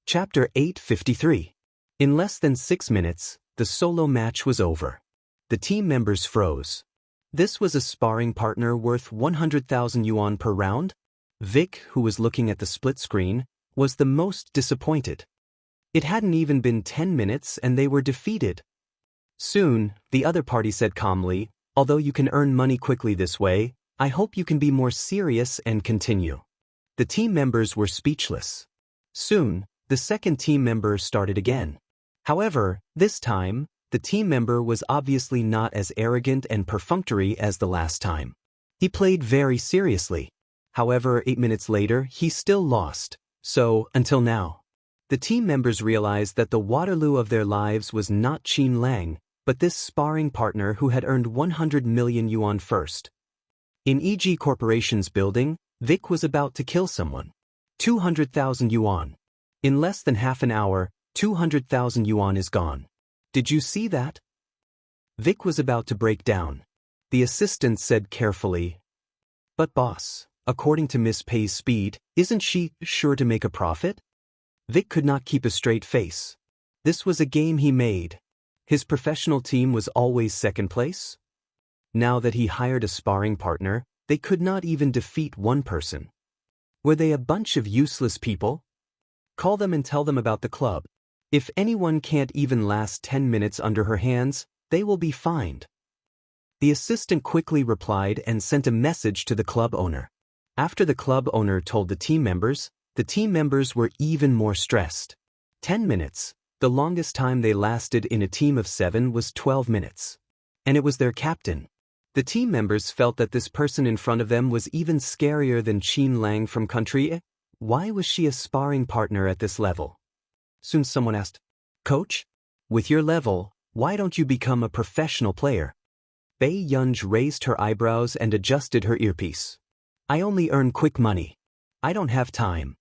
Chapter 853. In less than 6 minutes, the solo match was over. The team members froze. This was a sparring partner worth 100,000 yuan per round? Vic, who was looking at the split screen, was the most disappointed. It hadn't even been 10 minutes and they were defeated. Soon, the other party said calmly, "Although you can earn money quickly this way, I hope you can be more serious and continue." The team members were speechless. Soon, the second team member started again. However, this time, the team member was obviously not as arrogant and perfunctory as the last time. He played very seriously. However, 8 minutes later, he still lost. So, until now. The team members realized that the Waterloo of their lives was not Qin Lang, but this sparring partner who had earned 100 million yuan first. In EG Corporation's building, Vic was about to kill someone. 200,000 yuan. In less than half an hour, 200,000 yuan is gone. Did you see that? Vic was about to break down. The assistant said carefully, "But boss, according to Miss Pei's speed, isn't she sure to make a profit?" Vic could not keep a straight face. This was a game he made. His professional team was always second place. Now that he hired a sparring partner, they could not even defeat one person. Were they a bunch of useless people? Call them and tell them about the club. If anyone can't even last 10 minutes under her hands, they will be fined. The assistant quickly replied and sent a message to the club owner. After the club owner told the team members were even more stressed. 10 minutes, the longest time they lasted in a team of 7 was 12 minutes. And it was their captain. The team members felt that this person in front of them was even scarier than Qin Lang from Country. Why was she a sparring partner at this level? Soon someone asked, "Coach, with your level, why don't you become a professional player?" Bei Yunj raised her eyebrows and adjusted her earpiece. "I only earn quick money. I don't have time."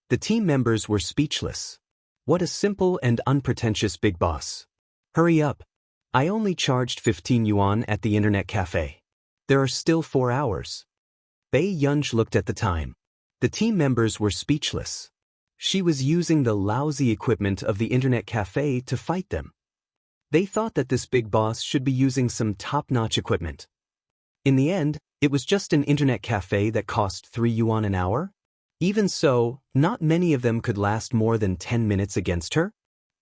The team members were speechless. What a simple and unpretentious big boss. Hurry up. I only charged 15 yuan at the internet cafe. There are still 4 hours. Bei Yunj looked at the time. The team members were speechless. She was using the lousy equipment of the internet cafe to fight them. They thought that this big boss should be using some top-notch equipment. In the end, it was just an internet cafe that cost 3 yuan an hour. Even so, not many of them could last more than 10 minutes against her.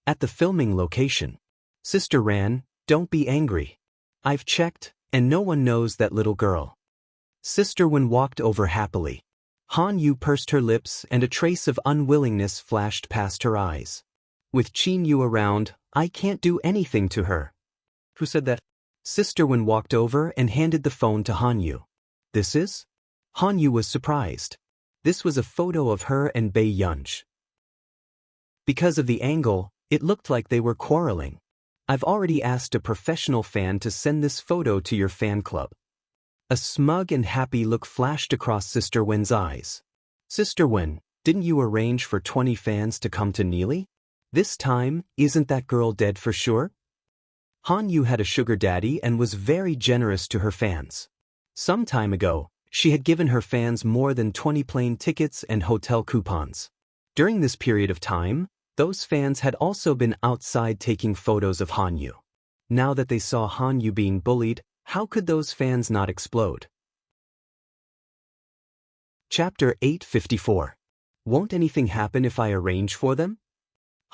At the filming location, Sister Ran, don't be angry. I've checked, and no one knows that little girl. Sister Wen walked over happily. Han Yu pursed her lips and a trace of unwillingness flashed past her eyes. With Qin Yu around, I can't do anything to her. Who said that? Sister Wen walked over and handed the phone to Han Yu. This is? Han Yu was surprised. This was a photo of her and Bei Yunj. Because of the angle, it looked like they were quarreling. I've already asked a professional fan to send this photo to your fan club. A smug and happy look flashed across Sister Wen's eyes. Sister Wen, didn't you arrange for 20 fans to come to Neely? This time, isn't that girl dead for sure? Han Yu had a sugar daddy and was very generous to her fans. Some time ago, she had given her fans more than 20 plane tickets and hotel coupons. During this period of time, those fans had also been outside taking photos of Han Yu. Now that they saw Han Yu being bullied, how could those fans not explode? Chapter 854. Won't anything happen if I arrange for them?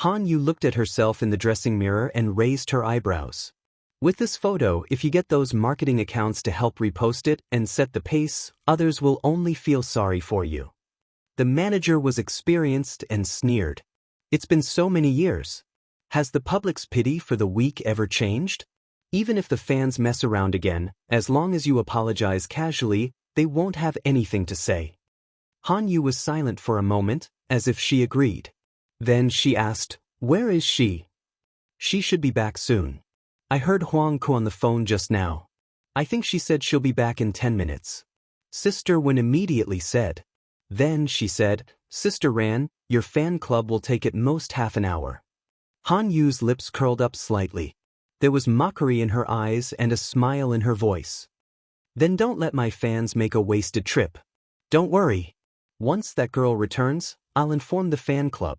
Han Yu looked at herself in the dressing mirror and raised her eyebrows. With this photo, if you get those marketing accounts to help repost it and set the pace, others will only feel sorry for you. The manager was experienced and sneered. It's been so many years. Has the public's pity for the weak ever changed? Even if the fans mess around again, as long as you apologize casually, they won't have anything to say. Han Yu was silent for a moment, as if she agreed. Then she asked, "Where is she?" "She should be back soon. I heard Huang Ku on the phone just now. I think she said she'll be back in 10 minutes. Sister Wen immediately said. Then she said, "Sister Ran, your fan club will take at most half an hour." Han Yu's lips curled up slightly. There was mockery in her eyes and a smile in her voice. "Then don't let my fans make a wasted trip. Don't worry. Once that girl returns, I'll inform the fan club."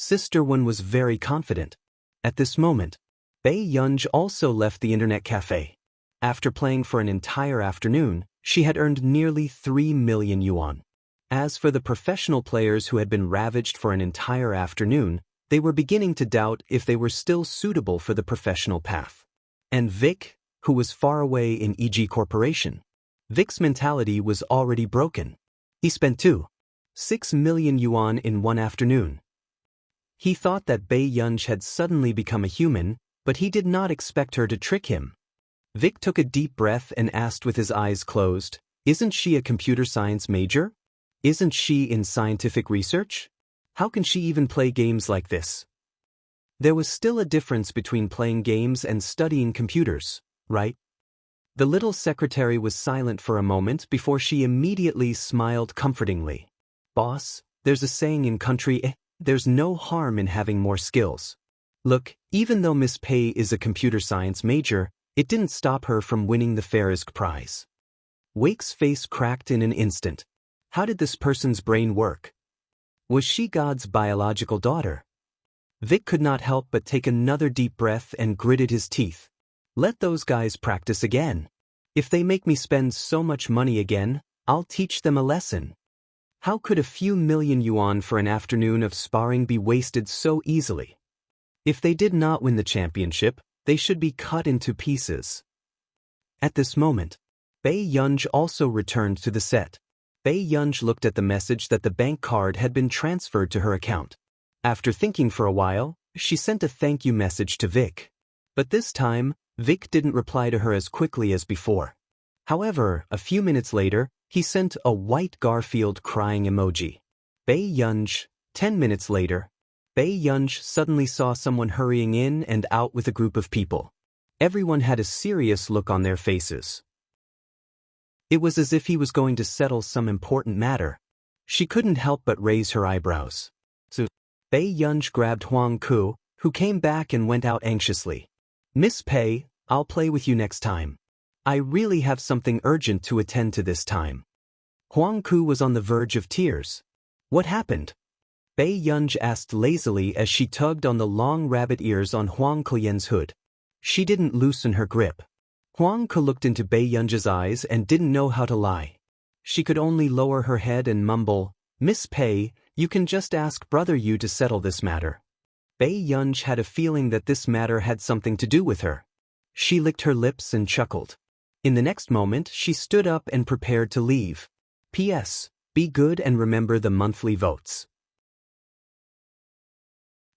Sister Wen was very confident. At this moment, Bei Yunj also left the internet cafe. After playing for an entire afternoon, she had earned nearly 3 million yuan. As for the professional players who had been ravaged for an entire afternoon, they were beginning to doubt if they were still suitable for the professional path. And Vic, who was far away in EG Corporation. Vic's mentality was already broken. He spent 6 million yuan in one afternoon. He thought that Bei Yunj had suddenly become a human, but he did not expect her to trick him. Vic took a deep breath and asked with his eyes closed, "Isn't she a computer science major? Isn't she in scientific research? How can she even play games like this?" There was still a difference between playing games and studying computers, right? The little secretary was silent for a moment before she immediately smiled comfortingly. "Boss, there's a saying in country, there's no harm in having more skills. Look, even though Miss Pei is a computer science major, it didn't stop her from winning the Farisk Prize." Wake's face cracked in an instant. How did this person's brain work? Was she God's biological daughter? Vic could not help but take another deep breath and gritted his teeth. Let those guys practice again. If they make me spend so much money again, I'll teach them a lesson. How could a few million yuan for an afternoon of sparring be wasted so easily? If they did not win the championship, they should be cut into pieces. At this moment, Bei Yunj also returned to the set. Bei Yunj looked at the message that the bank card had been transferred to her account. After thinking for a while, she sent a thank you message to Vic. But this time, Vic didn't reply to her as quickly as before. However, a few minutes later, he sent a white Garfield crying emoji. Bei Yunj, 10 minutes later, Bei Yunj suddenly saw someone hurrying in and out with a group of people. Everyone had a serious look on their faces. It was as if he was going to settle some important matter. She couldn't help but raise her eyebrows. So, Bei Yunj grabbed Huang Ku, who came back and went out anxiously. "Miss Pei, I'll play with you next time. I really have something urgent to attend to this time." Huang Ku was on the verge of tears. "What happened?" Bei Yunj asked lazily as she tugged on the long rabbit ears on Huang Kuyen's hood. She didn't loosen her grip. Huang Ku looked into Bei Yunj's eyes and didn't know how to lie. She could only lower her head and mumble, "Miss Pei, you can just ask Brother Yu to settle this matter." Bei Yunj had a feeling that this matter had something to do with her. She licked her lips and chuckled. In the next moment, she stood up and prepared to leave. P.S. Be good and remember the monthly votes.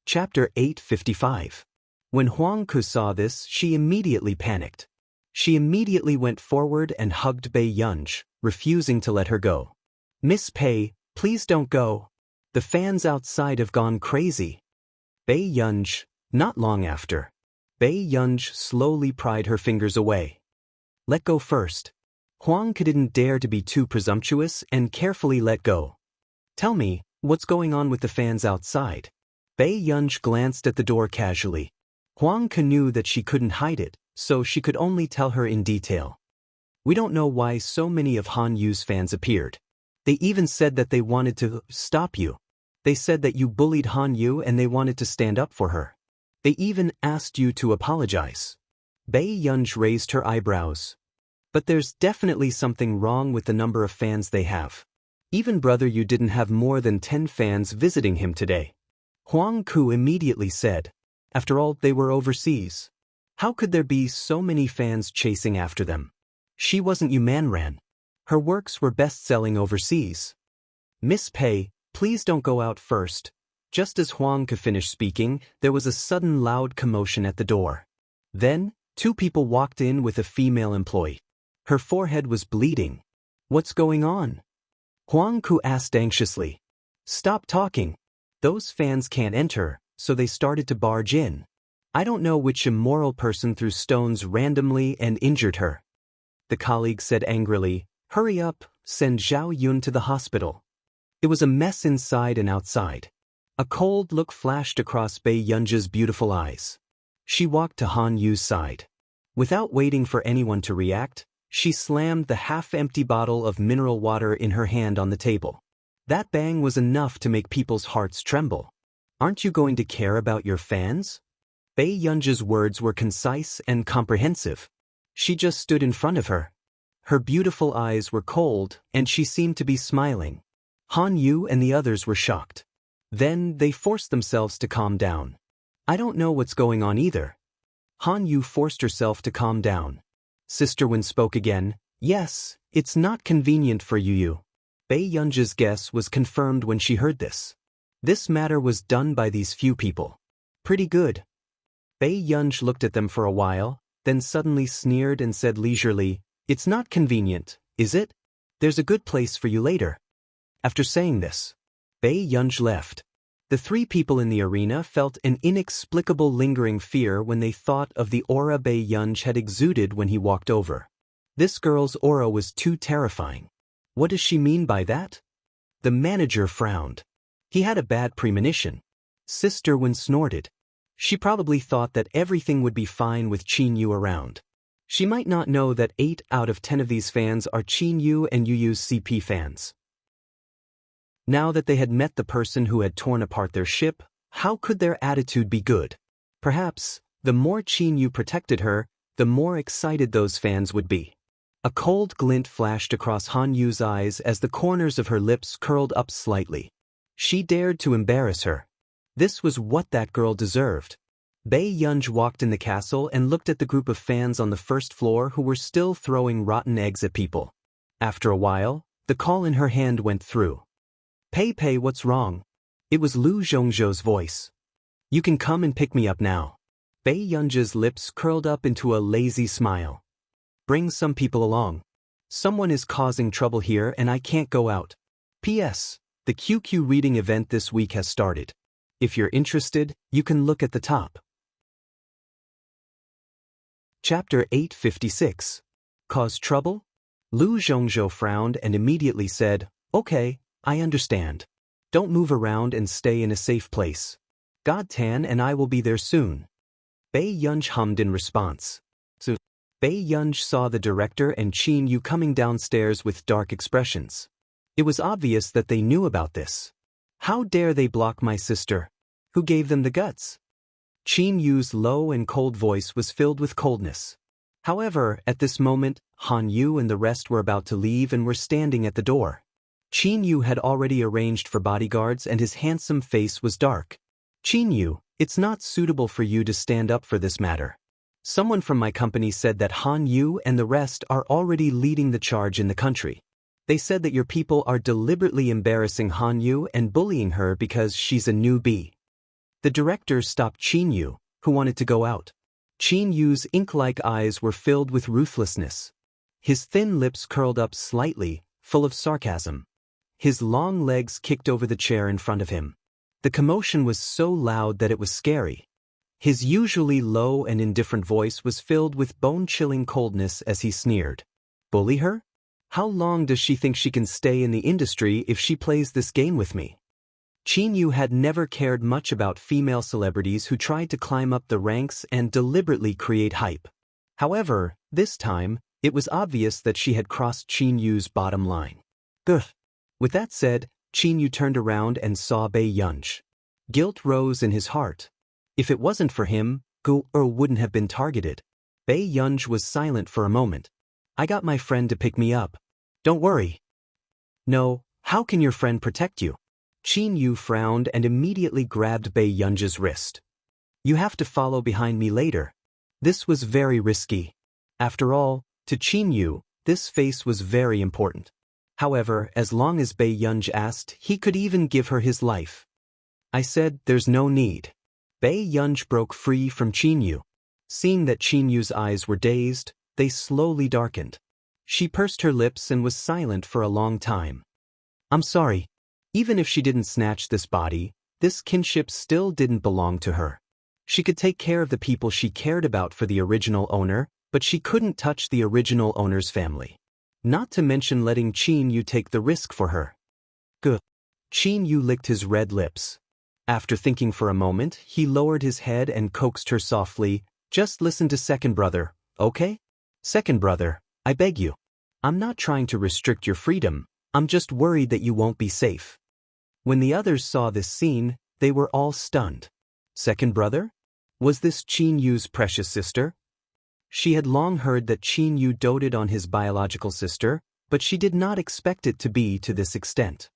Chapter 855. When Huang Ku saw this, she immediately panicked. She immediately went forward and hugged Bei Yunj, refusing to let her go. "Miss Pei, please don't go. The fans outside have gone crazy." Bei Yunj, not long after. Bei Yunj slowly pried her fingers away. "Let go first." Huang Ku didn't dare to be too presumptuous and carefully let go. "Tell me, what's going on with the fans outside?" Bei Yunj glanced at the door casually. Huang Ku knew that she couldn't hide it, so she could only tell her in detail. "We don't know why so many of Han Yu's fans appeared. They even said that they wanted to stop you. They said that you bullied Han Yu and they wanted to stand up for her. They even asked you to apologize." Bei Yunj raised her eyebrows. "But there's definitely something wrong with the number of fans they have. Even Brother Yu didn't have more than 10 fans visiting him today." Huang Ku immediately said. After all, they were overseas. How could there be so many fans chasing after them? She wasn't Yumanran. Her works were best-selling overseas. "Miss Pei, please don't go out first." Just as Huang Ku finished speaking, there was a sudden loud commotion at the door. Then, 2 people walked in with a female employee. Her forehead was bleeding. "What's going on?" Huang Ku asked anxiously. "Stop talking. Those fans can't enter," so they started to barge in. "I don't know which immoral person threw stones randomly and injured her." The colleague said angrily, "Hurry up, send Zhao Yun to the hospital." It was a mess inside and outside. A cold look flashed across Bei Yunj's beautiful eyes. She walked to Han Yu's side. Without waiting for anyone to react, she slammed the half-empty bottle of mineral water in her hand on the table. That bang was enough to make people's hearts tremble. Aren't you going to care about your fans? Bei Yunji's words were concise and comprehensive. She just stood in front of her. Her beautiful eyes were cold, and she seemed to be smiling. Han Yu and the others were shocked. Then they forced themselves to calm down. I don't know what's going on either. Han Yu forced herself to calm down. Sister Wen spoke again. Yes, it's not convenient for Yu. Bei Yunji's guess was confirmed when she heard this. This matter was done by these few people. Pretty good. Bei Yunj looked at them for a while, then suddenly sneered and said leisurely, It's not convenient, is it? There's a good place for you later. After saying this, Bei Yunj left. The three people in the arena felt an inexplicable lingering fear when they thought of the aura Bei Yunj had exuded when he walked over. This girl's aura was too terrifying. What does she mean by that? The manager frowned. He had a bad premonition. Sister Wen snorted. She probably thought that everything would be fine with Qin Yu around. She might not know that 8 out of 10 of these fans are Qin Yu and Yu's CP fans. Now that they had met the person who had torn apart their ship, how could their attitude be good? Perhaps, the more Qin Yu protected her, the more excited those fans would be. A cold glint flashed across Han Yu's eyes as the corners of her lips curled up slightly. She dared to embarrass her. This was what that girl deserved. Bei Yunj walked in the castle and looked at the group of fans on the first floor who were still throwing rotten eggs at people. After a while, the call in her hand went through. Pei, what's wrong? It was Lu Zhongzhou's voice. You can come and pick me up now. Bei Yunji's lips curled up into a lazy smile. Bring some people along. Someone is causing trouble here and I can't go out. P.S. The QQ reading event this week has started. If you're interested, you can look at the top. Chapter 856. Cause trouble? Lu Zhongzhou frowned and immediately said, Okay, I understand. Don't move around and stay in a safe place. God Tan and I will be there soon. Bei Yunj hummed in response. So, Bei Yunj saw the director and Qin Yu coming downstairs with dark expressions. It was obvious that they knew about this. How dare they block my sister? Who gave them the guts? Qin Yu's low and cold voice was filled with coldness. However, at this moment, Han Yu and the rest were about to leave and were standing at the door. Qin Yu had already arranged for bodyguards and his handsome face was dark. Qin Yu, it's not suitable for you to stand up for this matter. Someone from my company said that Han Yu and the rest are already leading the charge in the country. They said that your people are deliberately embarrassing Han Yu and bullying her because she's a newbie. The director stopped Qin Yu, who wanted to go out. Qin Yu's ink-like eyes were filled with ruthlessness. His thin lips curled up slightly, full of sarcasm. His long legs kicked over the chair in front of him. The commotion was so loud that it was scary. His usually low and indifferent voice was filled with bone-chilling coldness as he sneered. Bully her? How long does she think she can stay in the industry if she plays this game with me? Qin Yu had never cared much about female celebrities who tried to climb up the ranks and deliberately create hype. However, this time, it was obvious that she had crossed Qin Yu's bottom line. Gah! With that said, Qin Yu turned around and saw Bei Yunj. Guilt rose in his heart. If it wasn't for him, Gu wouldn't have been targeted. Bei Yunj was silent for a moment. I got my friend to pick me up. Don't worry. No, how can your friend protect you? Qin Yu frowned and immediately grabbed Bei Yunj's wrist. You have to follow behind me later. This was very risky. After all, to Qin Yu, this face was very important. However, as long as Bei Yunj asked, he could even give her his life. I said, there's no need. Bei Yunj broke free from Qin Yu. Seeing that Qin Yu's eyes were dazed, they slowly darkened. She pursed her lips and was silent for a long time. I'm sorry. Even if she didn't snatch this body, this kinship still didn't belong to her. She could take care of the people she cared about for the original owner, but she couldn't touch the original owner's family. Not to mention letting Qin Yu take the risk for her. Gah! Qin Yu licked his red lips. After thinking for a moment, he lowered his head and coaxed her softly, just listen to second brother, okay? Second brother, I beg you. I'm not trying to restrict your freedom, I'm just worried that you won't be safe. When the others saw this scene, They were all stunned. Second brother? Was this Qin Yu's precious sister? She had long heard that Qin Yu doted on his biological sister, but she did not expect it to be to this extent.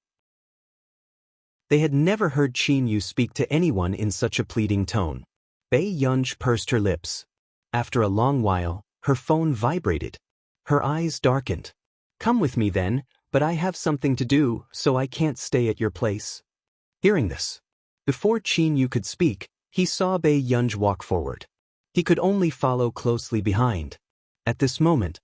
They had never heard Qin Yu speak to anyone in such a pleading tone. Bei Yunj pursed her lips. After a long while, her phone vibrated. Her eyes darkened. "Come with me then, but I have something to do, so I can't stay at your place." Hearing this, before Qin Yu could speak, he saw Bei Yunj walk forward. He could only follow closely behind. At this moment,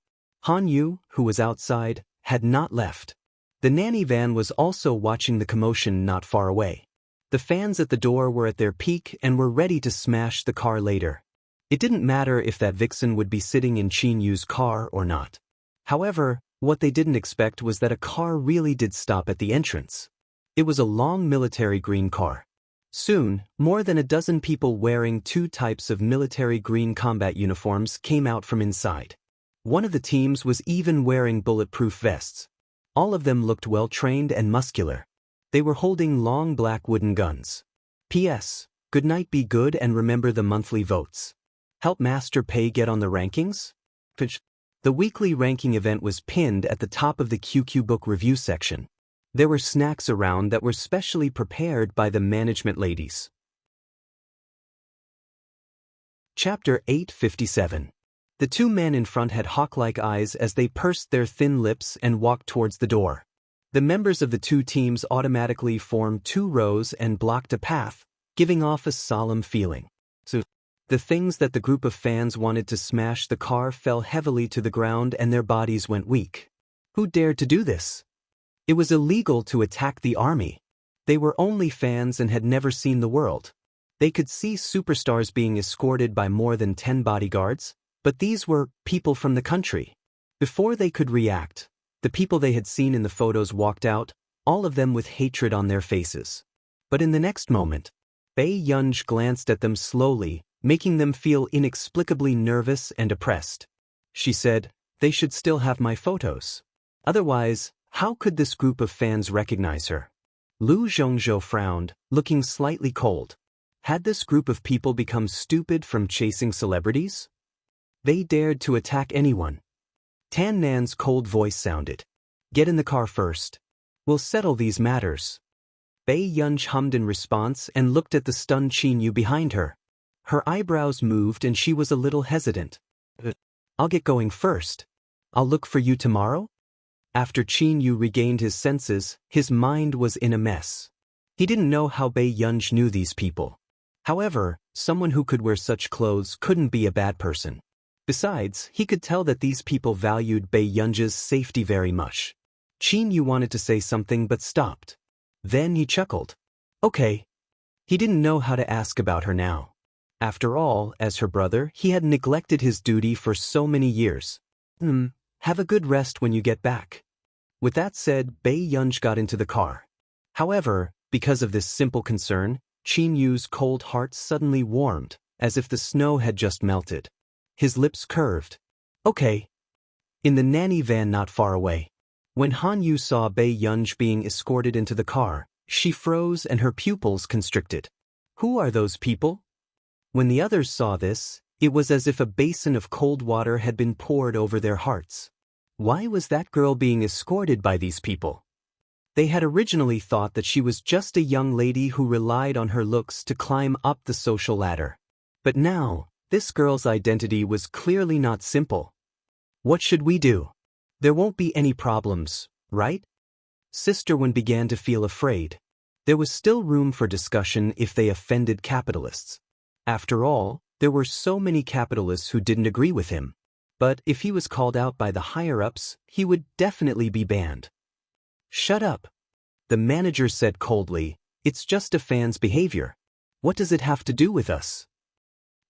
Han Yu, who was outside, had not left. The nanny van was also watching the commotion not far away. The fans at the door were at their peak and were ready to smash the car later. It didn't matter if that vixen would be sitting in Qin Yu's car or not. However, what they didn't expect was that a car really did stop at the entrance. It was a long military green car. Soon, more than a dozen people wearing two types of military green combat uniforms came out from inside. One of the teams was even wearing bulletproof vests. All of them looked well-trained and muscular. They were holding long black wooden guns. P.S. Good night, be good and remember the monthly votes. Help Master Pei get on the rankings? The weekly ranking event was pinned at the top of the QQ book review section. There were snacks around that were specially prepared by the management ladies. Chapter 857. The two men in front had hawk-like eyes as they pursed their thin lips and walked towards the door. The members of the two teams automatically formed two rows and blocked a path, giving off a solemn feeling. So, the things that the group of fans wanted to smash the car fell heavily to the ground and their bodies went weak. Who dared to do this? It was illegal to attack the army. They were only fans and had never seen the world. They could see superstars being escorted by more than 10 bodyguards, but these were people from the country. Before they could react, the people they had seen in the photos walked out, all of them with hatred on their faces. But in the next moment, Bei Yunj glanced at them slowly, making them feel inexplicably nervous and oppressed. She said, "They should still have my photos. Otherwise, how could this group of fans recognize her?" Lu Zhongzhou frowned, looking slightly cold. Had this group of people become stupid from chasing celebrities? They dared to attack anyone. Tan Nan's cold voice sounded. "Get in the car first. We'll settle these matters." Bei Yunj hummed in response and looked at the stunned Qin Yu behind her. Her eyebrows moved and she was a little hesitant. "I'll get going first. I'll look for you tomorrow?" After Qin Yu regained his senses, his mind was in a mess. He didn't know how Bei Yunj knew these people. However, someone who could wear such clothes couldn't be a bad person. Besides, he could tell that these people valued Bei Yunj's safety very much. Qin Yu wanted to say something but stopped. Then he chuckled. Okay. He didn't know how to ask about her now. After all, as her brother, he had neglected his duty for so many years. Have a good rest when you get back." With that said, Bei Yunj got into the car. However, because of this simple concern, Qin Yu's cold heart suddenly warmed, as if the snow had just melted. His lips curved. "Okay." In the nanny van not far away. When Han Yu saw Bei Yunj being escorted into the car, she froze and her pupils constricted. Who are those people? When the others saw this, it was as if a basin of cold water had been poured over their hearts. Why was that girl being escorted by these people? They had originally thought that she was just a young lady who relied on her looks to climb up the social ladder. But now, this girl's identity was clearly not simple. What should we do? There won't be any problems, right? Sister Wen began to feel afraid. There was still room for discussion if they offended capitalists. After all, there were so many capitalists who didn't agree with him. But if he was called out by the higher-ups, he would definitely be banned. "Shut up," the manager said coldly. "It's just a fan's behavior. What does it have to do with us?"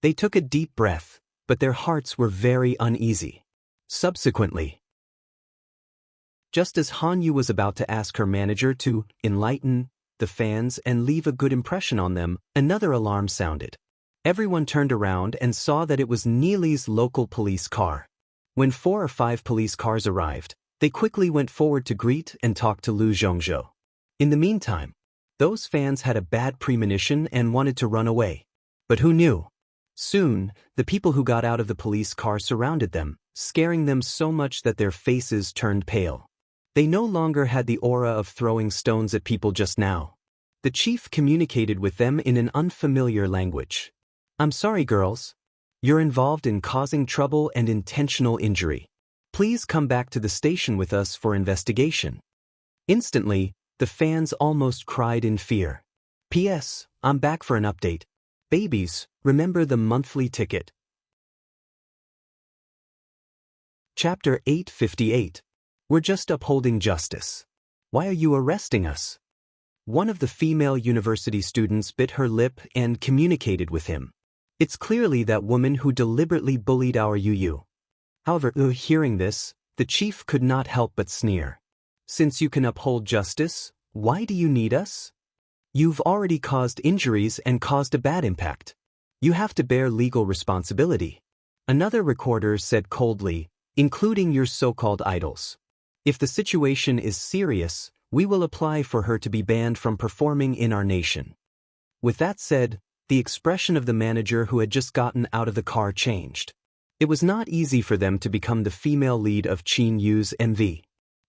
They took a deep breath, but their hearts were very uneasy. Subsequently, just as Han Yu was about to ask her manager to enlighten the fans and leave a good impression on them, another alarm sounded. Everyone turned around and saw that it was Neely's local police car. When 4 or 5 police cars arrived, they quickly went forward to greet and talk to Lu Zhongzhou. In the meantime, Those fans had a bad premonition and wanted to run away. But who knew? Soon, the people who got out of the police car surrounded them, scaring them so much that their faces turned pale. They no longer had the aura of throwing stones at people just now. The chief communicated with them in an unfamiliar language. "I'm sorry, girls. You're involved in causing trouble and intentional injury. Please come back to the station with us for investigation." Instantly, the fans almost cried in fear. "P.S. I'm back for an update. Babies, remember the monthly ticket." Chapter 858. We're just upholding justice. Why are you arresting us? One of the female university students bit her lip and communicated with him. It's clearly that woman who deliberately bullied our UU. However, hearing this, the chief could not help but sneer. "Since you can uphold justice, why do you need us? You've already caused injuries and caused a bad impact. You have to bear legal responsibility." Another recorder said coldly, "Including your so-called idols. If the situation is serious, we will apply for her to be banned from performing in our nation." With that said, the expression of the manager who had just gotten out of the car changed. It was not easy for them to become the female lead of Qin Yu's MV.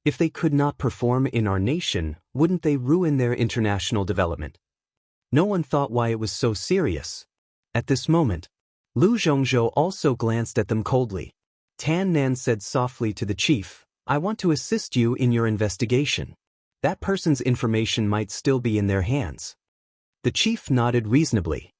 If they could not perform in our nation, wouldn't they ruin their international development? No one thought why it was so serious. At this moment, Lu Zhongzhou also glanced at them coldly. Tan Nan said softly to the chief, "I want to assist you in your investigation. That person's information might still be in their hands." The chief nodded reasonably.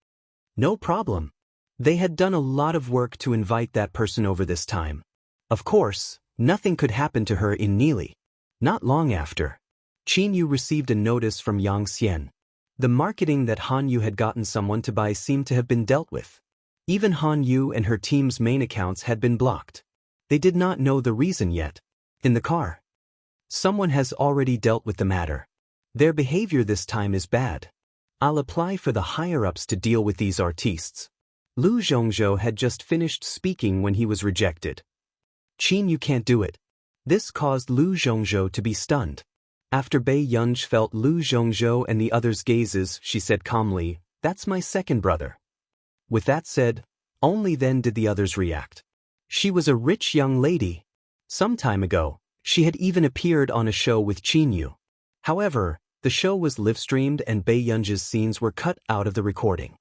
No problem. They had done a lot of work to invite that person over this time. Of course, nothing could happen to her in Nili. Not long after, Qin Yu received a notice from Yang Xian. The marketing that Han Yu had gotten someone to buy seemed to have been dealt with. Even Han Yu and her team's main accounts had been blocked. They did not know the reason yet. In the car, someone has already dealt with the matter. Their behavior this time is bad. I'll apply for the higher-ups to deal with these artistes. Lu Zhongzhou had just finished speaking when he was rejected. Qin, you can't do it. This caused Lu Zhongzhou to be stunned. After Bei Yunj felt Lu Zhongzhou and the others' gazes, she said calmly, "That's my second brother." With that said, only then did the others react. She was a rich young lady. Some time ago, she had even appeared on a show with Qin Yu. However, the show was live-streamed and Bei Yunj's scenes were cut out of the recording.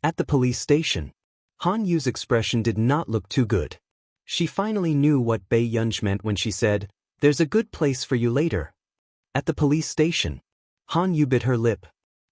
At the police station, Han Yu's expression did not look too good. She finally knew what Bei Yunj meant when she said, "There's a good place for you later." At the police station, Han Yu bit her lip.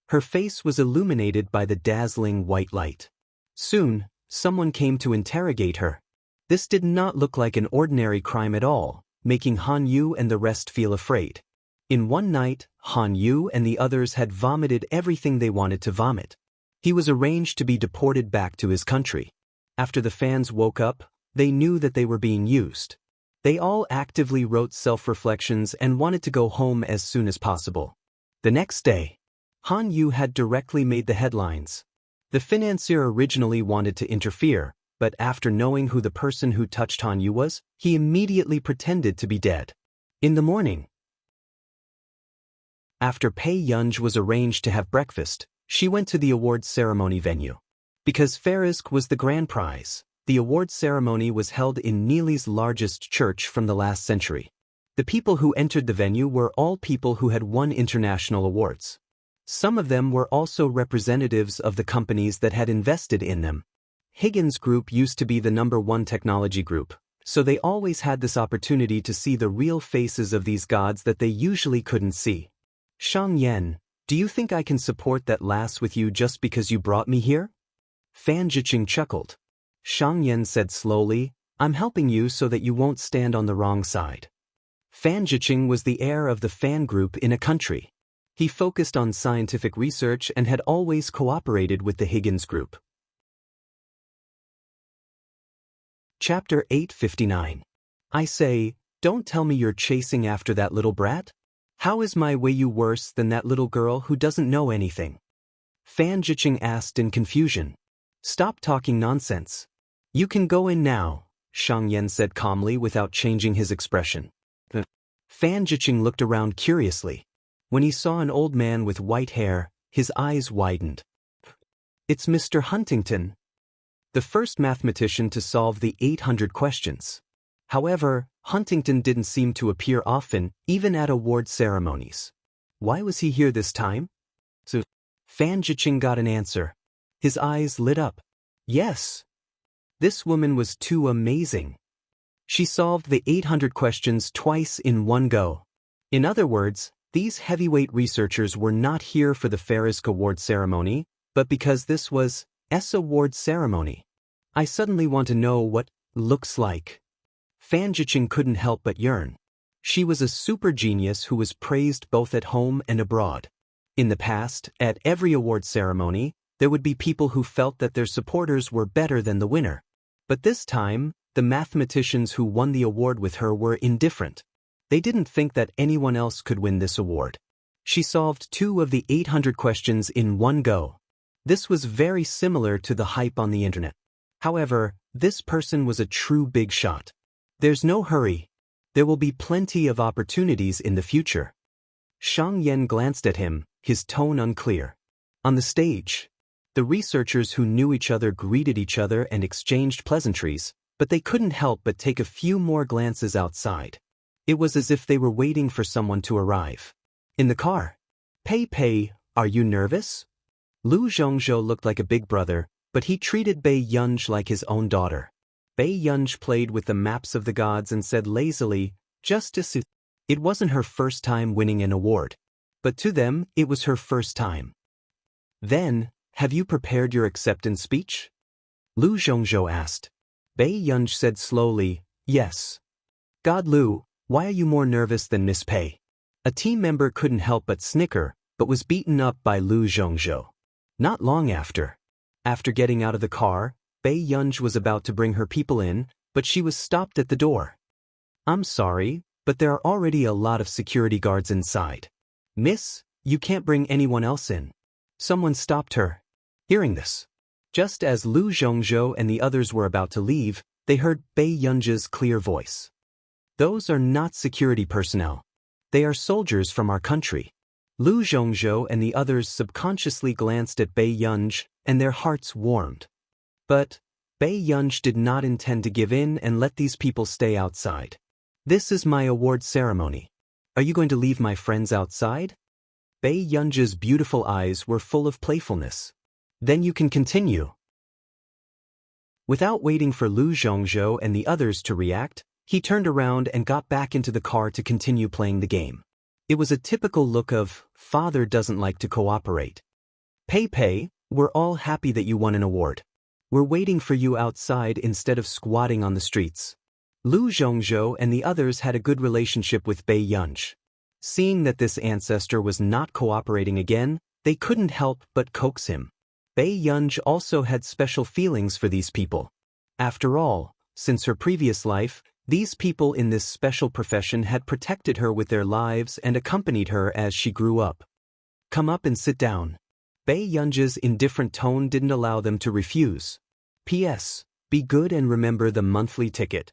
Her face was illuminated by the dazzling white light. Soon, someone came to interrogate her. This did not look like an ordinary crime at all, making Han Yu and the rest feel afraid. In one night, Han Yu and the others had vomited everything they wanted to vomit. He was arranged to be deported back to his country. After the fans woke up, they knew that they were being used. They all actively wrote self-reflections and wanted to go home as soon as possible. The next day, Han Yu had directly made the headlines. The financier originally wanted to interfere, but after knowing who the person who touched Han Yu was, he immediately pretended to be dead. In the morning, after Pei Yunj was arranged to have breakfast, she went to the awards ceremony venue. Because Farisk was the grand prize, the awards ceremony was held in Nili's largest church from the last century. The people who entered the venue were all people who had won international awards. Some of them were also representatives of the companies that had invested in them. Higgins Group used to be the #1 technology group, so they always had this opportunity to see the real faces of these gods that they usually couldn't see. "Shang Yan, do you think I can support that lass with you just because you brought me here?" Fan Jiqing chuckled. Shang Yan said slowly, "I'm helping you so that you won't stand on the wrong side." Fan Jiqing was the heir of the fan group in a country. He focused on scientific research and had always cooperated with the Higgins Group. Chapter 859. I say, don't tell me you're chasing after that little brat? How is my Weiyu worse than that little girl who doesn't know anything? Fan Jiqing asked in confusion. Stop talking nonsense. You can go in now, Shang Yan said calmly without changing his expression. Fan Jiqing looked around curiously. When he saw an old man with white hair, his eyes widened. It's Mr. Huntington, the first mathematician to solve the 800 questions. However, Huntington didn't seem to appear often, even at award ceremonies. Why was he here this time? So, Fan Jiqing got an answer. His eyes lit up. Yes. This woman was too amazing. She solved the 800 questions twice in one go. In other words, these heavyweight researchers were not here for the Farisk Award ceremony, but because this was S award ceremony. I suddenly want to know what looks like. Fan Jiqing couldn't help but yearn. She was a super genius who was praised both at home and abroad. In the past, at every award ceremony, there would be people who felt that their supporters were better than the winner. But this time, the mathematicians who won the award with her were indifferent. They didn't think that anyone else could win this award. She solved 2 of the 800 questions in one go. This was very similar to the hype on the internet. However, this person was a true big shot. There's no hurry. There will be plenty of opportunities in the future. Shang Yan glanced at him, his tone unclear. On the stage, the researchers who knew each other greeted each other and exchanged pleasantries, but they couldn't help but take a few more glances outside. It was as if they were waiting for someone to arrive. In the car. Pei, are you nervous? Lu Zhongzhou looked like a big brother, but he treated Bei Yunj like his own daughter. Bei Yunj played with the maps of the gods and said lazily, just to see. It wasn't her first time winning an award. But to them, it was her first time. Then, have you prepared your acceptance speech? Lu Zhongzhou asked. Bei Yunj said slowly, yes. God Lu, why are you more nervous than Miss Pei? A team member couldn't help but snicker, but was beaten up by Lu Zhongzhou. Not long after. After getting out of the car, Bei Yunj was about to bring her people in, but she was stopped at the door. I'm sorry, but there are already a lot of security guards inside. Miss, you can't bring anyone else in. Someone stopped her. Hearing this, just as Lu Zhongzhou and the others were about to leave, they heard Bei Yunj's clear voice. Those are not security personnel. They are soldiers from our country. Lu Zhongzhou and the others subconsciously glanced at Bei Yunj, and their hearts warmed. But Bei Yunj did not intend to give in and let these people stay outside. This is my award ceremony. Are you going to leave my friends outside? Bei Yunj's beautiful eyes were full of playfulness. Then you can continue. Without waiting for Lu Zhongzhou and the others to react, he turned around and got back into the car to continue playing the game. It was a typical look of, father doesn't like to cooperate. Pei, we're all happy that you won an award. We're waiting for you outside instead of squatting on the streets. Lu Zhongzhou and the others had a good relationship with Bei Yunj. Seeing that this ancestor was not cooperating again, they couldn't help but coax him. Bei Yunj also had special feelings for these people. After all, since her previous life, these people in this special profession had protected her with their lives and accompanied her as she grew up. Come up and sit down. Bei Yunj's indifferent tone didn't allow them to refuse. P.S. Be good and remember the monthly ticket.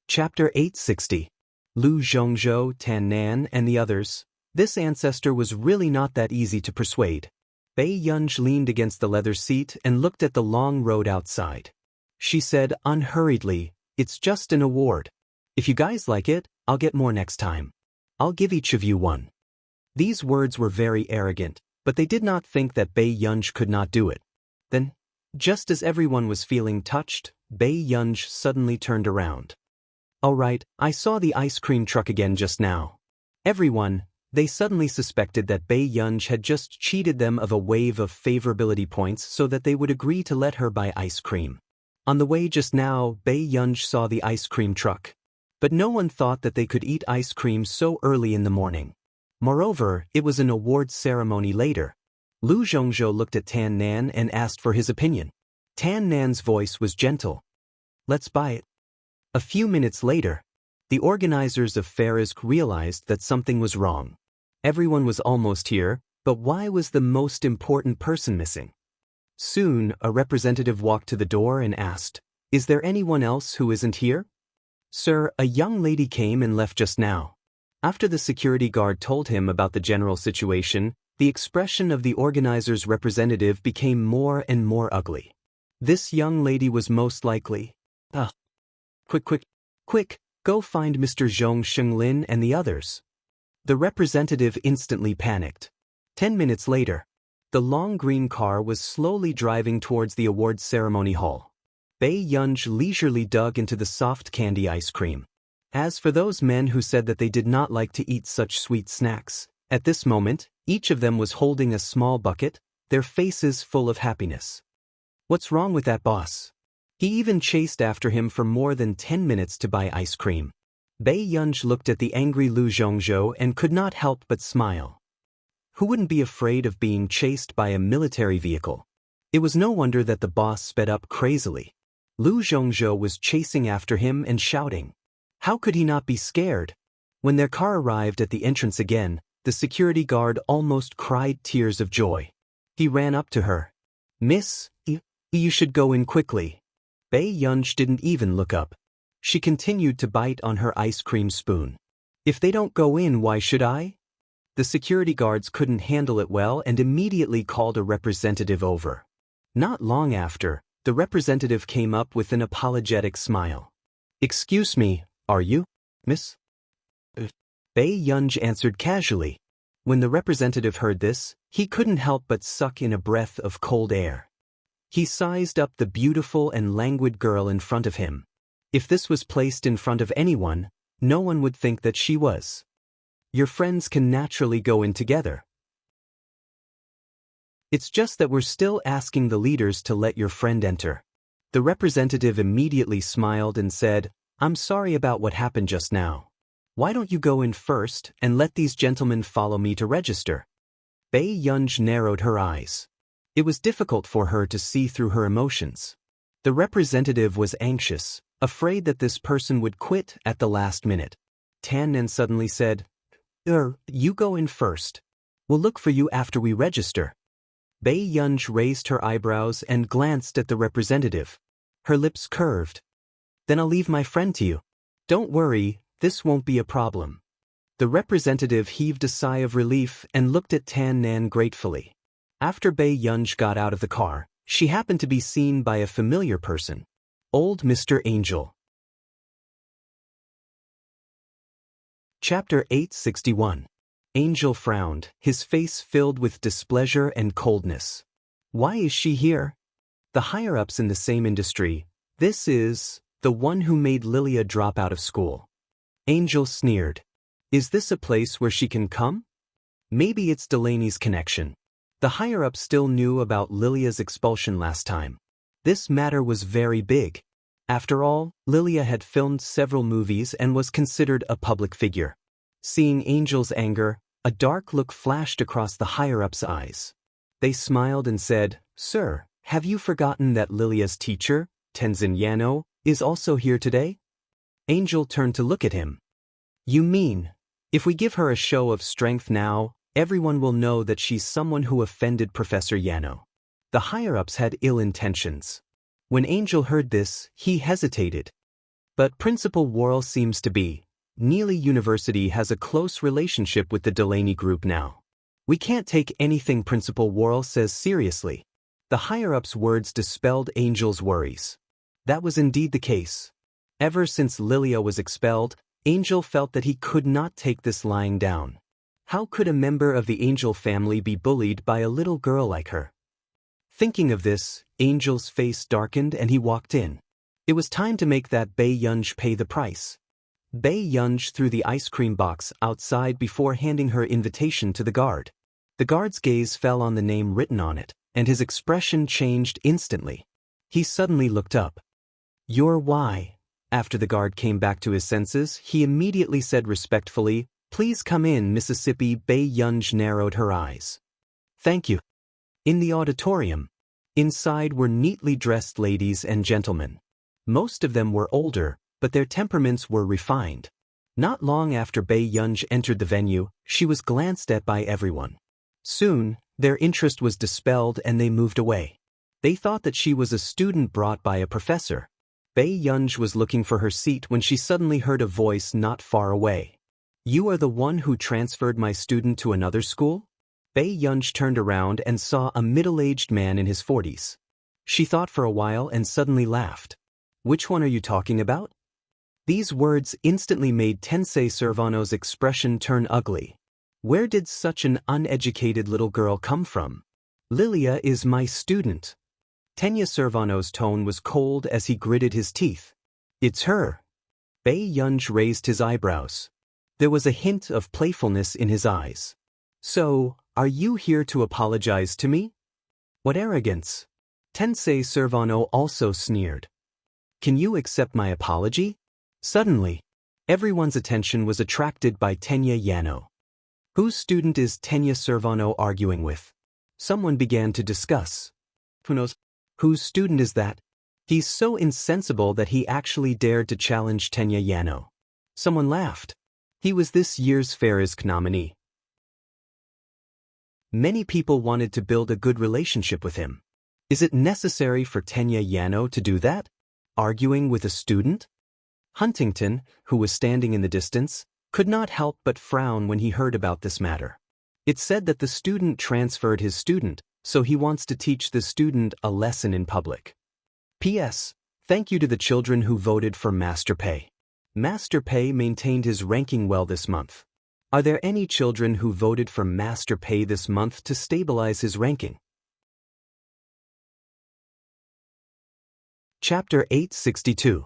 Chapter 860. Lu Zhongzhou, Tan Nan, and the others. This ancestor was really not that easy to persuade. Bei Yunj leaned against the leather seat and looked at the long road outside. She said unhurriedly, it's just an award. If you guys like it, I'll get more next time. I'll give each of you one. These words were very arrogant, but they did not think that Bei Yunj could not do it. Then, just as everyone was feeling touched, Bei Yunj suddenly turned around. All right, I saw the ice cream truck again just now. Everyone, they suddenly suspected that Bei Yunj had just cheated them of a wave of favorability points so that they would agree to let her buy ice cream. On the way just now, Bei Yunj saw the ice cream truck. But no one thought that they could eat ice cream so early in the morning. Moreover, it was an awards ceremony later. Lu Zhongzhou looked at Tan Nan and asked for his opinion. Tan Nan's voice was gentle. Let's buy it. A few minutes later, the organizers of Farisk realized that something was wrong. Everyone was almost here, but why was the most important person missing? Soon, a representative walked to the door and asked, Is there anyone else who isn't here? Sir, a young lady came and left just now. After the security guard told him about the general situation, the expression of the organizer's representative became more and more ugly. This young lady was most likely. Quick, go find Mr. Wang Lin and the others. The representative instantly panicked. 10 minutes later, the long green car was slowly driving towards the awards ceremony hall. Bei Yunj leisurely dug into the soft candy ice cream. As for those men who said that they did not like to eat such sweet snacks, at this moment, each of them was holding a small bucket, their faces full of happiness. What's wrong with that boss? He even chased after him for more than 10 minutes to buy ice cream. Bei Yunj looked at the angry Lu Zhongzhou and could not help but smile. Who wouldn't be afraid of being chased by a military vehicle? It was no wonder that the boss sped up crazily. Lu Zhongzhou was chasing after him and shouting. How could he not be scared? When their car arrived at the entrance again, the security guard almost cried tears of joy. He ran up to her. Miss, you should go in quickly. Bei Yunj didn't even look up. She continued to bite on her ice cream spoon. If they don't go in, why should I? The security guards couldn't handle it well and immediately called a representative over. Not long after, the representative came up with an apologetic smile. Excuse me, are you, miss? Bei Yunj answered casually. When the representative heard this, he couldn't help but suck in a breath of cold air. He sized up the beautiful and languid girl in front of him. If this was placed in front of anyone, no one would think that she was. Your friends can naturally go in together. It's just that we're still asking the leaders to let your friend enter. The representative immediately smiled and said, I'm sorry about what happened just now. Why don't you go in first and let these gentlemen follow me to register? Bei Yunj narrowed her eyes. It was difficult for her to see through her emotions. The representative was anxious, afraid that this person would quit at the last minute. Tan Nen suddenly said, you go in first. We'll look for you after we register. Bei Yunj raised her eyebrows and glanced at the representative. Her lips curved. Then I'll leave my friend to you. Don't worry, this won't be a problem. The representative heaved a sigh of relief and looked at Tan Nan gratefully. After Bei Yunj got out of the car, she happened to be seen by a familiar person. Old Mr. Angel. Chapter 861. Angel frowned, his face filled with displeasure and coldness. Why is she here? The higher-ups in the same industry. This is the one who made Lilia drop out of school. Angel sneered. Is this a place where she can come? Maybe it's Delaney's connection. The higher-ups still knew about Lilia's expulsion last time. This matter was very big. After all, Lilia had filmed several movies and was considered a public figure. Seeing Angel's anger, a dark look flashed across the higher-ups' eyes. They smiled and said, Sir, have you forgotten that Lilia's teacher, Tenzin Yano, is also here today? Angel turned to look at him. You mean, if we give her a show of strength now, everyone will know that she's someone who offended Professor Yano. The higher-ups had ill intentions. When Angel heard this, he hesitated. But Principal Worrell seems to be. Neely University has a close relationship with the Delaney Group now. We can't take anything Principal Worrell says seriously. The higher-ups' words dispelled Angel's worries. That was indeed the case. Ever since Lilia was expelled, Angel felt that he could not take this lying down. How could a member of the Angel family be bullied by a little girl like her? Thinking of this, Angel's face darkened and he walked in. It was time to make that Bei Yunj pay the price. Bei Yunj threw the ice cream box outside before handing her invitation to the guard. The guard's gaze fell on the name written on it, and his expression changed instantly. He suddenly looked up. You're why? After the guard came back to his senses, he immediately said respectfully, Please come in, Mississippi. Bei Yunj narrowed her eyes. Thank you. In the auditorium. Inside were neatly dressed ladies and gentlemen. Most of them were older, but their temperaments were refined. Not long after Bei Yunj entered the venue, she was glanced at by everyone. Soon, their interest was dispelled and they moved away. They thought that she was a student brought by a professor. Bei Yunj was looking for her seat when she suddenly heard a voice not far away. You are the one who transferred my student to another school? Bei Yunj turned around and saw a middle-aged man in his 40s. She thought for a while and suddenly laughed. Which one are you talking about? These words instantly made Tensei Servano's expression turn ugly. Where did such an uneducated little girl come from? Lilia is my student. Tenya Servano's tone was cold as he gritted his teeth. It's her. Bei Yunj raised his eyebrows. There was a hint of playfulness in his eyes. So, are you here to apologize to me? What arrogance! Tensei Servano also sneered. Can you accept my apology? Suddenly, everyone's attention was attracted by Tenya Yano. Whose student is Tenya Servano arguing with? Someone began to discuss. Who knows? Whose student is that? He's so insensible that he actually dared to challenge Tenya Yano. Someone laughed. He was this year's Farisk nominee. Many people wanted to build a good relationship with him. Is it necessary for Tenya Yano to do that? Arguing with a student? Huntington, who was standing in the distance, could not help but frown when he heard about this matter. It said that the student transferred his student, so he wants to teach the student a lesson in public. P.S. Thank you to the children who voted for Master Pei. Master Pei maintained his ranking well this month. Are there any children who voted for Master Pei this month to stabilize his ranking? Chapter 862.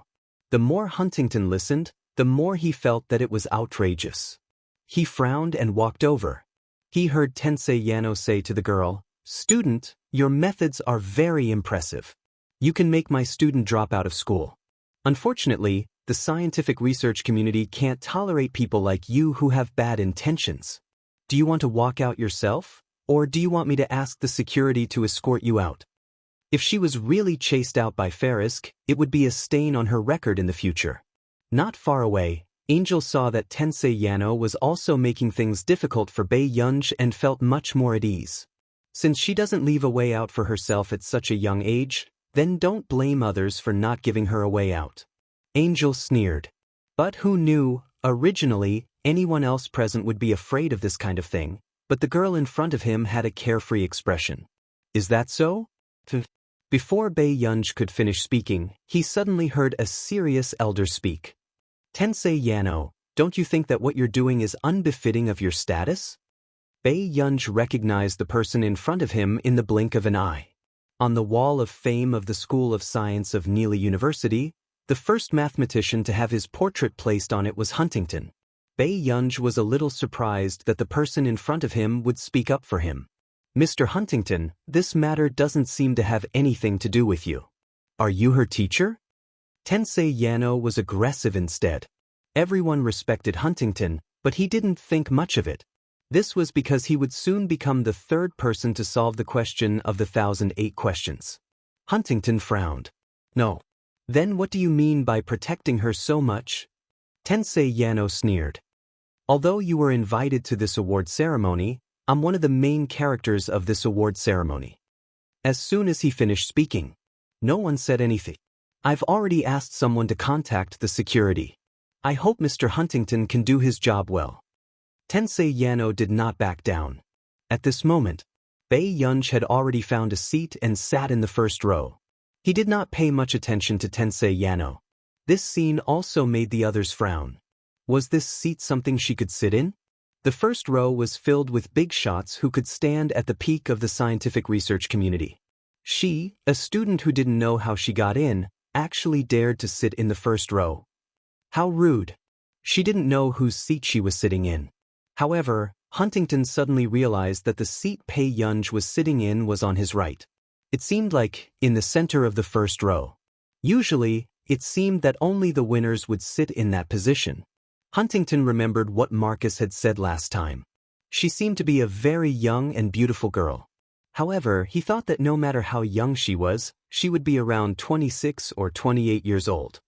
The more Huntington listened, the more he felt that it was outrageous. He frowned and walked over. He heard Tensei Yano say to the girl, "Student, your methods are very impressive. You can make my student drop out of school. Unfortunately, the scientific research community can't tolerate people like you who have bad intentions. Do you want to walk out yourself, or do you want me to ask the security to escort you out?" If she was really chased out by Farisk, it would be a stain on her record in the future. Not far away, Angel saw that Tensei Yano was also making things difficult for Bei Yunj and felt much more at ease. Since she doesn't leave a way out for herself at such a young age, then don't blame others for not giving her a way out. Angel sneered. But who knew, originally, anyone else present would be afraid of this kind of thing, but the girl in front of him had a carefree expression. Is that so? Before Bei Yunj could finish speaking, he suddenly heard a serious elder speak. Tensei Yano, don't you think that what you're doing is unbefitting of your status? Bei Yunj recognized the person in front of him in the blink of an eye. On the wall of fame of the School of Science of Neely University, the first mathematician to have his portrait placed on it was Huntington. Bei Yunj was a little surprised that the person in front of him would speak up for him. Mr. Huntington, this matter doesn't seem to have anything to do with you. Are you her teacher? Tensei Yano was aggressive instead. Everyone respected Huntington, but he didn't think much of it. This was because he would soon become the third person to solve the question of the 1,008 questions. Huntington frowned. No. Then what do you mean by protecting her so much? Tensei Yano sneered. Although you were invited to this award ceremony, I'm one of the main characters of this award ceremony. As soon as he finished speaking, no one said anything. I've already asked someone to contact the security. I hope Mr. Huntington can do his job well. Tensei Yano did not back down. At this moment, Bei Yunj had already found a seat and sat in the first row. He did not pay much attention to Tensei Yano. This scene also made the others frown. Was this seat something she could sit in? The first row was filled with big shots who could stand at the peak of the scientific research community. She, a student who didn't know how she got in, actually dared to sit in the first row. How rude. She didn't know whose seat she was sitting in. However, Huntington suddenly realized that the seat Bei Yunj was sitting in was on his right. It seemed like, in the center of the first row. Usually, it seemed that only the winners would sit in that position. Huntington remembered what Marcus had said last time. She seemed to be a very young and beautiful girl. However, he thought that no matter how young she was, she would be around 26 or 28 years old.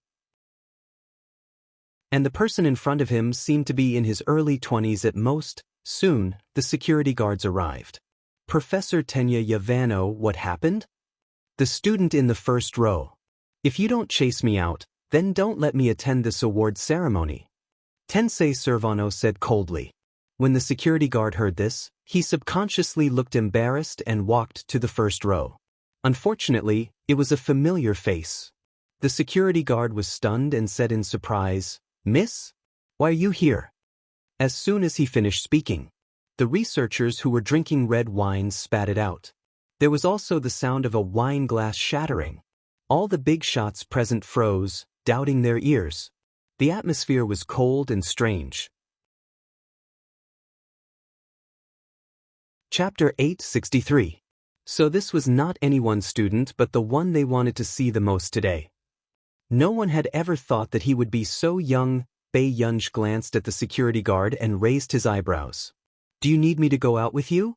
And the person in front of him seemed to be in his early 20s at most. Soon, the security guards arrived. Professor Tenya Yavano, what happened? The student in the first row. If you don't chase me out, then don't let me attend this award ceremony. Tensei Servano said coldly. When the security guard heard this, he subconsciously looked embarrassed and walked to the first row. Unfortunately, it was a familiar face. The security guard was stunned and said in surprise, "Miss? Why are you here?" As soon as he finished speaking, the researchers who were drinking red wine spat it out. There was also the sound of a wine glass shattering. All the big shots present froze, doubting their ears. The atmosphere was cold and strange. Chapter 863. So this was not anyone's student but the one they wanted to see the most today. No one had ever thought that he would be so young. Bei Yunj glanced at the security guard and raised his eyebrows. "Do you need me to go out with you?"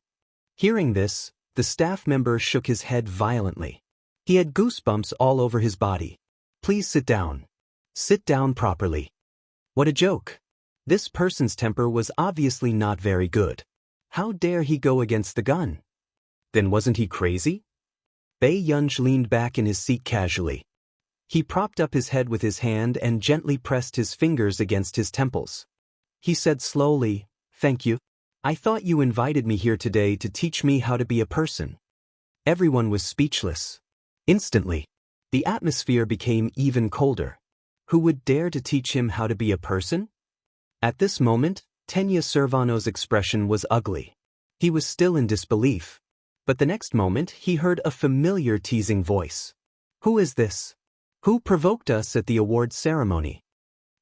Hearing this, the staff member shook his head violently. He had goosebumps all over his body. "Please sit down. Sit down properly." What a joke. This person's temper was obviously not very good. How dare he go against the gun? Then wasn't he crazy? Bei Yunj leaned back in his seat casually. He propped up his head with his hand and gently pressed his fingers against his temples. He said slowly, "Thank you. I thought you invited me here today to teach me how to be a person." Everyone was speechless. Instantly, the atmosphere became even colder. Who would dare to teach him how to be a person? At this moment, Tenya Servano's expression was ugly. He was still in disbelief. But the next moment he heard a familiar teasing voice. "Who is this? Who provoked us at the award ceremony?"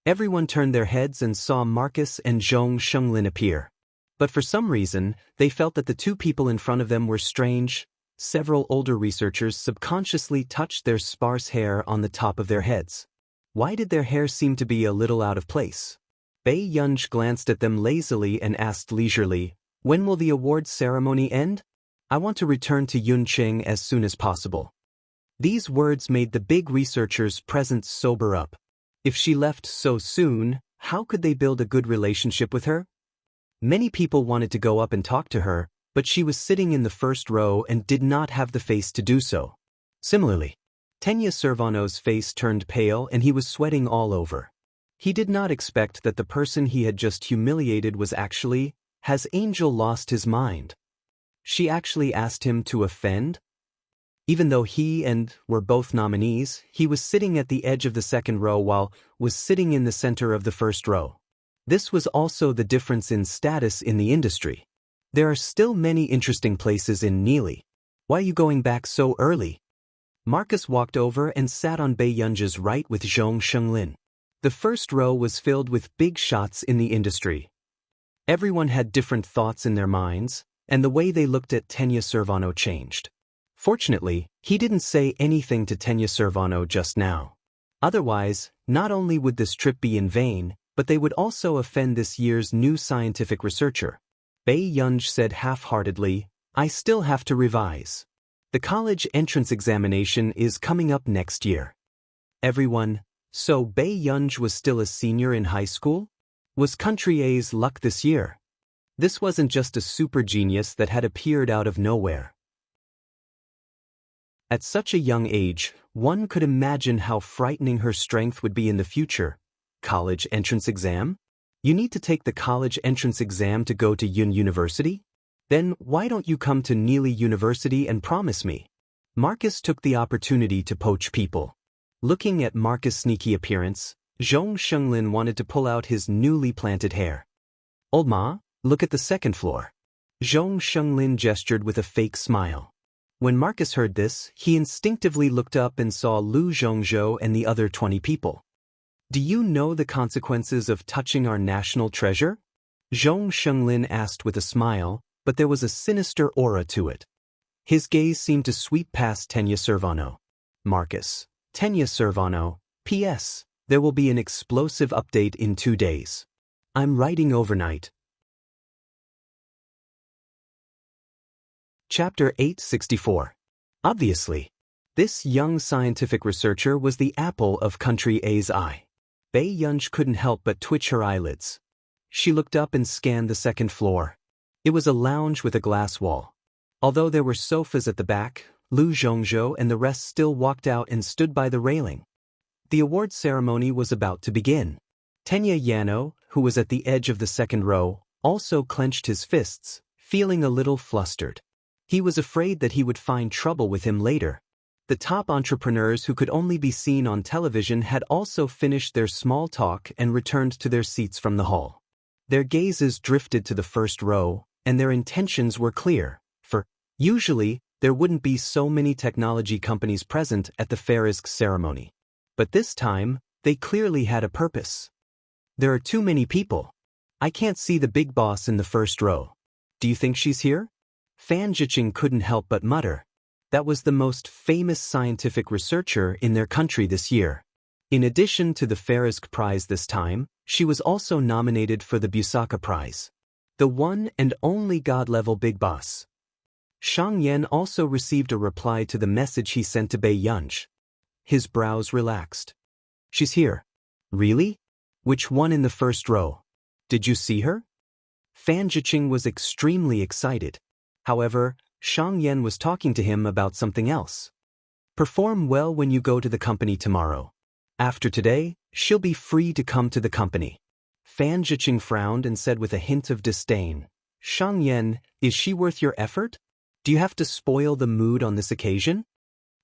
Everyone turned their heads and saw Marcus and Zhong Lin appear. But for some reason, they felt that the two people in front of them were strange. Several older researchers subconsciously touched their sparse hair on the top of their heads. Why did their hair seem to be a little out of place? Bei Yunj glanced at them lazily and asked leisurely, "When will the award ceremony end? I want to return to Yuncheng as soon as possible." These words made the big researchers present sober up. If she left so soon, how could they build a good relationship with her? Many people wanted to go up and talk to her, but she was sitting in the first row and did not have the face to do so. Similarly, Tenya Servano's face turned pale and he was sweating all over. He did not expect that the person he had just humiliated was actually, has Angel lost his mind? She actually asked him to offend? Even though he and were both nominees, he was sitting at the edge of the second row while was sitting in the center of the first row. This was also the difference in status in the industry. There are still many interesting places in Neely. Why are you going back so early? Marcus walked over and sat on Bei Yunj's right with Zhong Lin. The first row was filled with big shots in the industry. Everyone had different thoughts in their minds, and the way they looked at Tenya Servano changed. Fortunately, he didn't say anything to Tenya Servano just now. Otherwise, not only would this trip be in vain, but they would also offend this year's new scientific researcher. Bei Yunj said half-heartedly, "I still have to revise. The college entrance examination is coming up next year." Everyone, so Bei Yunj was still a senior in high school? Was Country A's luck this year? This wasn't just a super genius that had appeared out of nowhere. At such a young age, one could imagine how frightening her strength would be in the future. College entrance exam? You need to take the college entrance exam to go to Yun University? Then why don't you come to Neely University and promise me? Marcus took the opportunity to poach people. Looking at Marcus' sneaky appearance, Zhong Lin wanted to pull out his newly planted hair. "Old Ma, look at the second floor." Zhong Lin gestured with a fake smile. When Marcus heard this, he instinctively looked up and saw Lu Zhongzhou and the other 20 people. "Do you know the consequences of touching our national treasure?" Zhong Lin asked with a smile, but there was a sinister aura to it. His gaze seemed to sweep past Tenya Servano. "Marcus, Tenya Servano, P.S. There will be an explosive update in 2 days. I'm writing overnight." Chapter 864. Obviously, this young scientific researcher was the apple of Country A's eye. Bei Yunj couldn't help but twitch her eyelids. She looked up and scanned the second floor. It was a lounge with a glass wall. Although there were sofas at the back, Lu Zhongzhou and the rest still walked out and stood by the railing. The award ceremony was about to begin. Tenya Yano, who was at the edge of the second row, also clenched his fists, feeling a little flustered. He was afraid that he would find trouble with him later. The top entrepreneurs who could only be seen on television had also finished their small talk and returned to their seats from the hall. Their gazes drifted to the first row, and their intentions were clear, for, usually, there wouldn't be so many technology companies present at the Farisk ceremony. But this time, they clearly had a purpose. There are too many people. I can't see the big boss in the first row. Do you think she's here? Fan Zhiqing couldn't help but mutter. That was the most famous scientific researcher in their country this year. In addition to the Farisk Prize this time, she was also nominated for the Busaka Prize. The one and only God-level big boss. Shang Yan also received a reply to the message he sent to Bei Yunj. His brows relaxed. She's here. Really? Which one in the first row? Did you see her? Fan Zhiqing was extremely excited. However, Shang Yan was talking to him about something else. Perform well when you go to the company tomorrow. After today, she'll be free to come to the company. Fan Zhiqing frowned and said with a hint of disdain, Shang Yan, is she worth your effort? Do you have to spoil the mood on this occasion?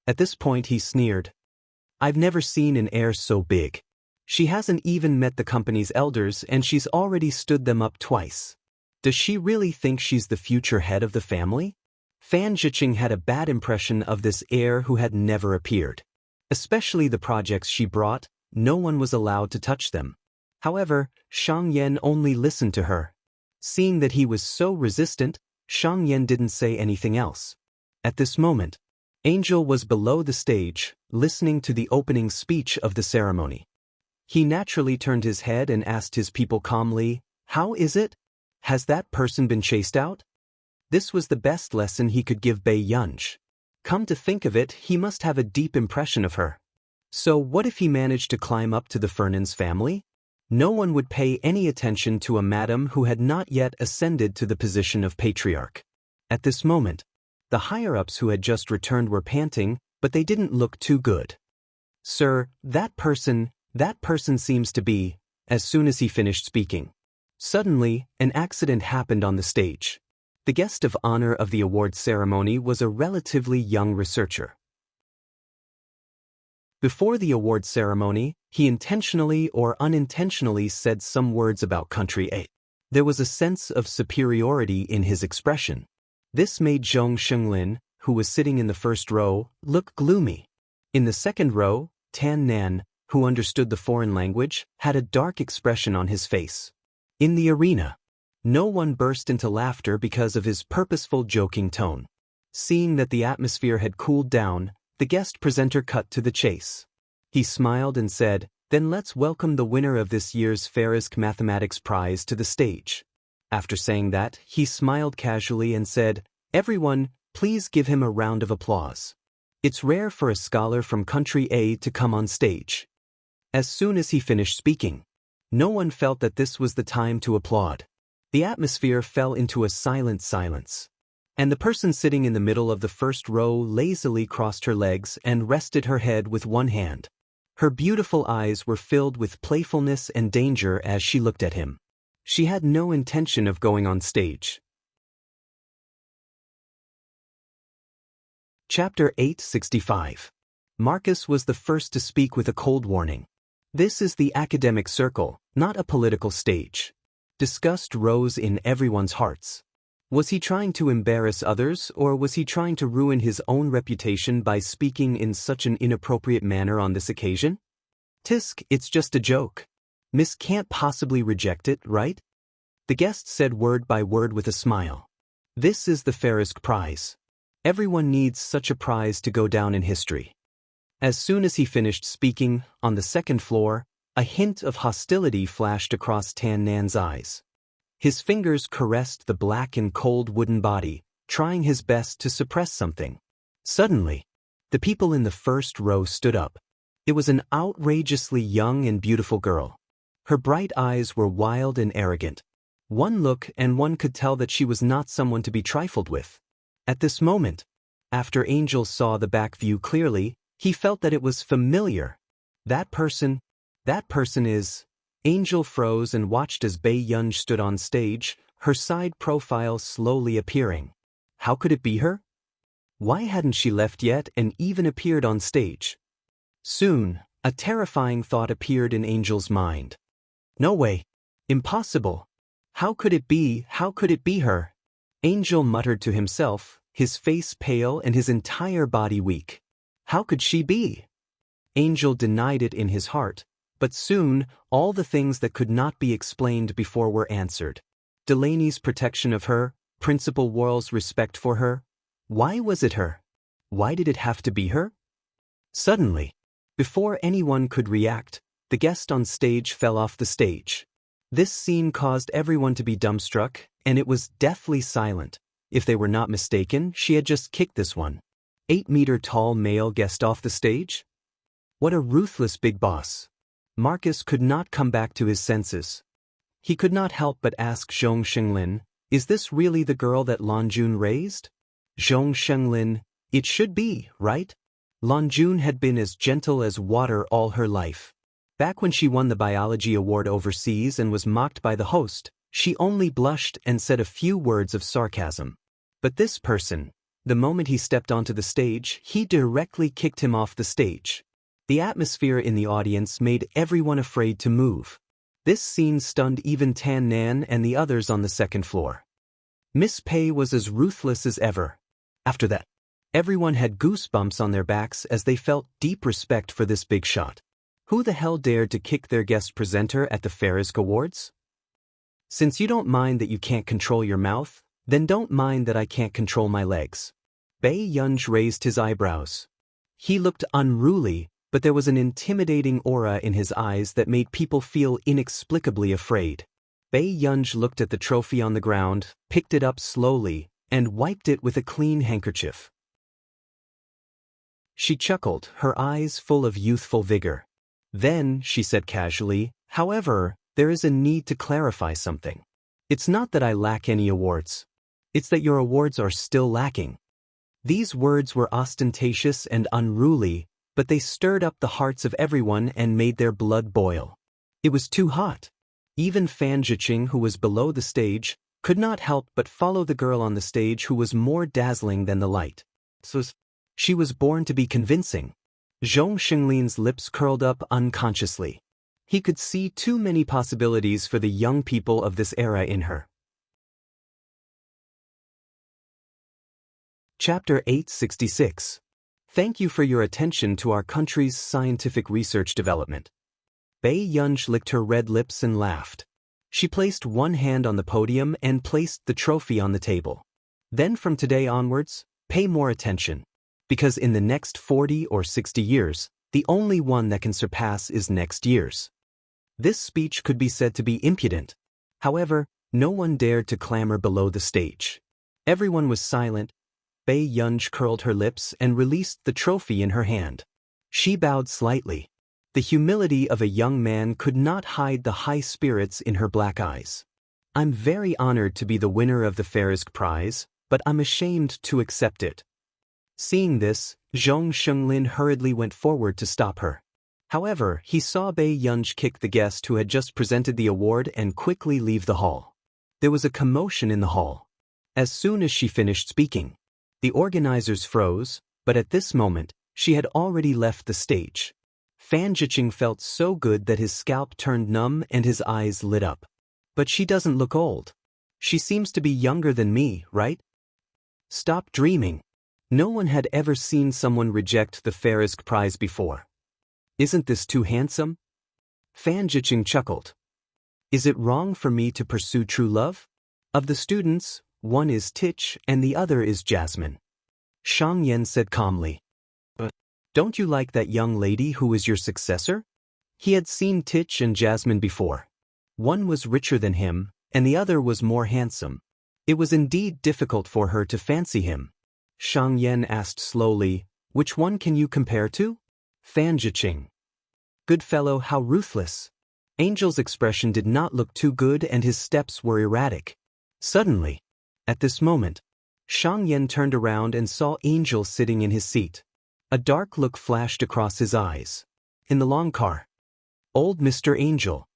At this point he sneered. I've never seen an heir so big. She hasn't even met the company's elders and she's already stood them up twice. Does she really think she's the future head of the family? Fan Zhiqing had a bad impression of this heir who had never appeared. Especially the projects she brought, no one was allowed to touch them. However, Shang Yan only listened to her. Seeing that he was so resistant, Shang Yan didn't say anything else. At this moment, Angel was below the stage, listening to the opening speech of the ceremony. He naturally turned his head and asked his people calmly, How is it? Has that person been chased out? This was the best lesson he could give Bei Yunj. Come to think of it, he must have a deep impression of her. So what if he managed to climb up to the Fernan's family? No one would pay any attention to a madam who had not yet ascended to the position of patriarch. At this moment, the higher-ups who had just returned were panting, but they didn't look too good. Sir, that person seems to be, as soon as he finished speaking. Suddenly, an accident happened on the stage. The guest of honor of the awards ceremony was a relatively young researcher. Before the awards ceremony, he intentionally or unintentionally said some words about country A. There was a sense of superiority in his expression. This made Zhong Shenglin, who was sitting in the first row, look gloomy. In the second row, Tan Nan, who understood the foreign language, had a dark expression on his face. In the arena, no one burst into laughter because of his purposeful joking tone. Seeing that the atmosphere had cooled down, the guest presenter cut to the chase. He smiled and said, Then let's welcome the winner of this year's Farisk Mathematics Prize to the stage. After saying that, he smiled casually and said, Everyone, please give him a round of applause. It's rare for a scholar from country A to come on stage. As soon as he finished speaking, no one felt that this was the time to applaud. The atmosphere fell into a silent silence. And the person sitting in the middle of the first row lazily crossed her legs and rested her head with one hand. Her beautiful eyes were filled with playfulness and danger as she looked at him. She had no intention of going on stage. Chapter 865. Marcus was the first to speak with a cold warning. This is the academic circle, not a political stage. Disgust rose in everyone's hearts. Was he trying to embarrass others, or was he trying to ruin his own reputation by speaking in such an inappropriate manner on this occasion? Tisk, it's just a joke. Miss can't possibly reject it, right? The guest said word by word with a smile. This is the Farisk Prize. Everyone needs such a prize to go down in history. As soon as he finished speaking, on the second floor, a hint of hostility flashed across Tan Nan's eyes. His fingers caressed the black and cold wooden body, trying his best to suppress something. Suddenly, the people in the first row stood up. It was an outrageously young and beautiful girl. Her bright eyes were wild and arrogant. One look and one could tell that she was not someone to be trifled with. At this moment, after Angel saw the back view clearly, he felt that it was familiar. That person is... Angel froze and watched as Bei Yunj stood on stage, her side profile slowly appearing. How could it be her? Why hadn't she left yet and even appeared on stage? Soon, a terrifying thought appeared in Angel's mind. No way. Impossible. How could it be? How could it be her? Angel muttered to himself, his face pale and his entire body weak. How could she be? Angel denied it in his heart, but soon, all the things that could not be explained before were answered. Delaney's protection of her, Principal Worrell's respect for her. Why was it her? Why did it have to be her? Suddenly, before anyone could react, the guest on stage fell off the stage. This scene caused everyone to be dumbstruck, and it was deathly silent. If they were not mistaken, she had just kicked this 8-meter-tall male guest off the stage? What a ruthless big boss. Marcus could not come back to his senses. He could not help but ask Zhong Shenglin, is this really the girl that Lanjun raised? Zhong Shenglin, it should be, right? Lanjun had been as gentle as water all her life. Back when she won the biology award overseas and was mocked by the host, she only blushed and said a few words of sarcasm. But this person, the moment he stepped onto the stage, he directly kicked him off the stage. The atmosphere in the audience made everyone afraid to move. This scene stunned even Tan Nan and the others on the second floor. Miss Pei was as ruthless as ever. After that, everyone had goosebumps on their backs as they felt deep respect for this big shot. Who the hell dared to kick their guest presenter at the Farisk Awards? Since you don't mind that you can't control your mouth, then don't mind that I can't control my legs. Bei Yunj raised his eyebrows. He looked unruly, but there was an intimidating aura in his eyes that made people feel inexplicably afraid. Bei Yunj looked at the trophy on the ground, picked it up slowly, and wiped it with a clean handkerchief. She chuckled, her eyes full of youthful vigor. Then, she said casually, however, there is a need to clarify something. It's not that I lack any awards. It's that your awards are still lacking. These words were ostentatious and unruly, but they stirred up the hearts of everyone and made their blood boil. It was too hot. Even Fan Zhiqing, who was below the stage, could not help but follow the girl on the stage who was more dazzling than the light. So she was born to be convincing. Zhong Xinglin's lips curled up unconsciously. He could see too many possibilities for the young people of this era in her. Chapter 866. Thank you for your attention to our country's scientific research development. Bei Yunj licked her red lips and laughed. She placed one hand on the podium and placed the trophy on the table. Then from today onwards, pay more attention. Because in the next 40 or 60 years, the only one that can surpass is next year's. This speech could be said to be impudent. However, no one dared to clamor below the stage. Everyone was silent. Bei Yunj curled her lips and released the trophy in her hand. She bowed slightly. The humility of a young man could not hide the high spirits in her black eyes. I'm very honored to be the winner of the Farisk Prize, but I'm ashamed to accept it. Seeing this, Zhong Shenglin hurriedly went forward to stop her. However, he saw Bei Yunj kick the guest who had just presented the award and quickly leave the hall. There was a commotion in the hall. As soon as she finished speaking, the organizers froze, but at this moment, she had already left the stage. Fan Zhiqing felt so good that his scalp turned numb and his eyes lit up. But she doesn't look old. She seems to be younger than me, right? Stop dreaming. No one had ever seen someone reject the Farisk Prize before. Isn't this too handsome? Fan Zhiqing chuckled. Is it wrong for me to pursue true love? Of the students, one is Tich and the other is Jasmine. Shang Yan said calmly. But don't you like that young lady who is your successor? He had seen Tich and Jasmine before. One was richer than him, and the other was more handsome. It was indeed difficult for her to fancy him. Shang Yan asked slowly, which one can you compare to? Fan Zhiqing. Good fellow, how ruthless. Angel's expression did not look too good and his steps were erratic. Suddenly, at this moment, Shang Yan turned around and saw Angel sitting in his seat. A dark look flashed across his eyes. In the long car. Old Mr. Angel.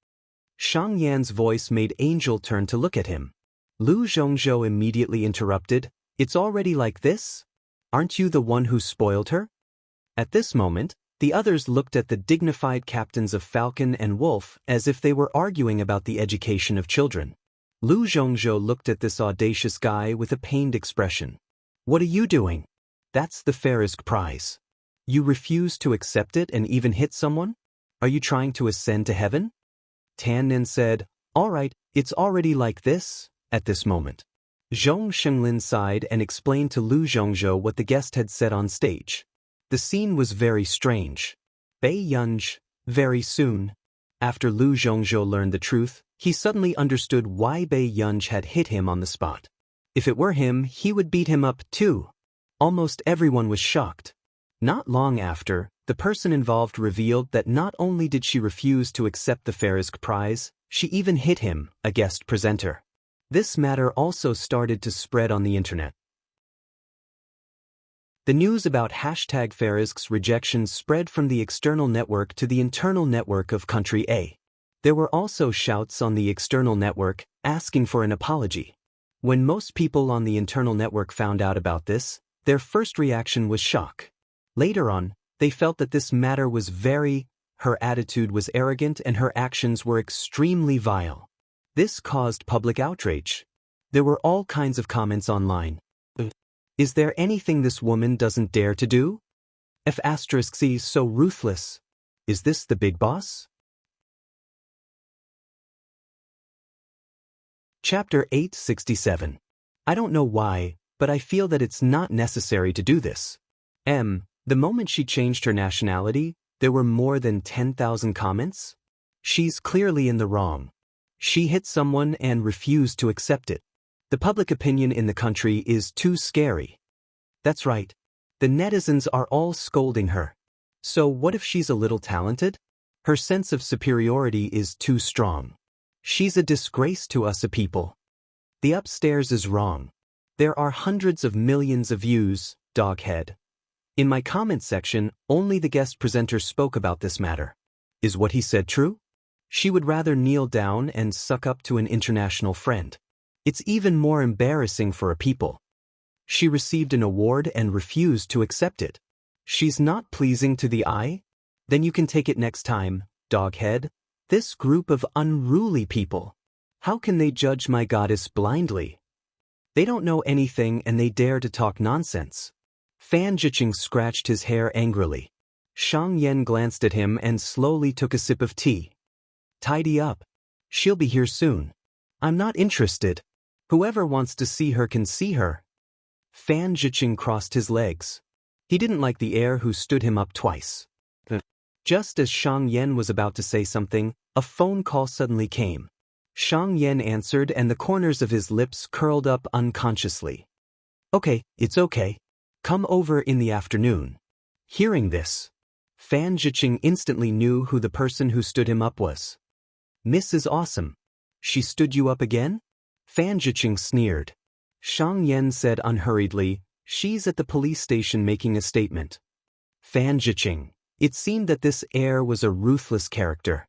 Shang Yan's voice made Angel turn to look at him. Lu Zhongzhou immediately interrupted, "It's already like this? Aren't you the one who spoiled her?" At this moment, the others looked at the dignified captains of Falcon and Wolf as if they were arguing about the education of children. Lu Zhongzhou looked at this audacious guy with a pained expression. "What are you doing? That's the Farisk prize. You refuse to accept it and even hit someone? Are you trying to ascend to heaven?" Tan Nen said, "All right, it's already like this." At this moment, Zhong Shenglin sighed and explained to Lu Zhongzhou what the guest had said on stage. The scene was very strange. Bei Yunj, very soon. After Lu Zhongzhou learned the truth, he suddenly understood why Bei Yunj had hit him on the spot. If it were him, he would beat him up too. Almost everyone was shocked. Not long after, the person involved revealed that not only did she refuse to accept the Farisk prize, she even hit him, a guest presenter. This matter also started to spread on the internet. The news about #Farisk's rejection spread from the external network to the internal network of Country A. There were also shouts on the external network, asking for an apology. When most people on the internal network found out about this, their first reaction was shock. Later on, they felt that this matter was her attitude was arrogant and her actions were extremely vile. This caused public outrage. There were all kinds of comments online. Is there anything this woman doesn't dare to do? F***C so ruthless. Is this the big boss? Chapter 867. I don't know why, but I feel that it's not necessary to do this. The moment she changed her nationality, there were more than 10,000 comments. She's clearly in the wrong. She hit someone and refused to accept it. The public opinion in the country is too scary. That's right. The netizens are all scolding her. So what if she's a little talented? Her sense of superiority is too strong. She's a disgrace to us people. The upstairs is wrong. There are hundreds of millions of views, doghead. In my comment section, only the guest presenter spoke about this matter. Is what he said true? She would rather kneel down and suck up to an international friend. It's even more embarrassing for a people. She received an award and refused to accept it. She's not pleasing to the eye? Then you can take it next time, doghead. This group of unruly people. How can they judge my goddess blindly? They don't know anything and they dare to talk nonsense. Fan Zhiqing scratched his hair angrily. Shang Yan glanced at him and slowly took a sip of tea. Tidy up. She'll be here soon. I'm not interested. Whoever wants to see her can see her. Fan Zhiqing crossed his legs. He didn't like the heir who stood him up twice. Just as Shang Yan was about to say something, a phone call suddenly came. Shang Yan answered and the corners of his lips curled up unconsciously. Okay, it's okay. Come over in the afternoon. Hearing this, Fan Zhiqing instantly knew who the person who stood him up was. Mrs. Awesome. She stood you up again? Fan Zhiqing sneered. Shang Yan said unhurriedly, she's at the police station making a statement. Fan Zhiqing. It seemed that this heir was a ruthless character.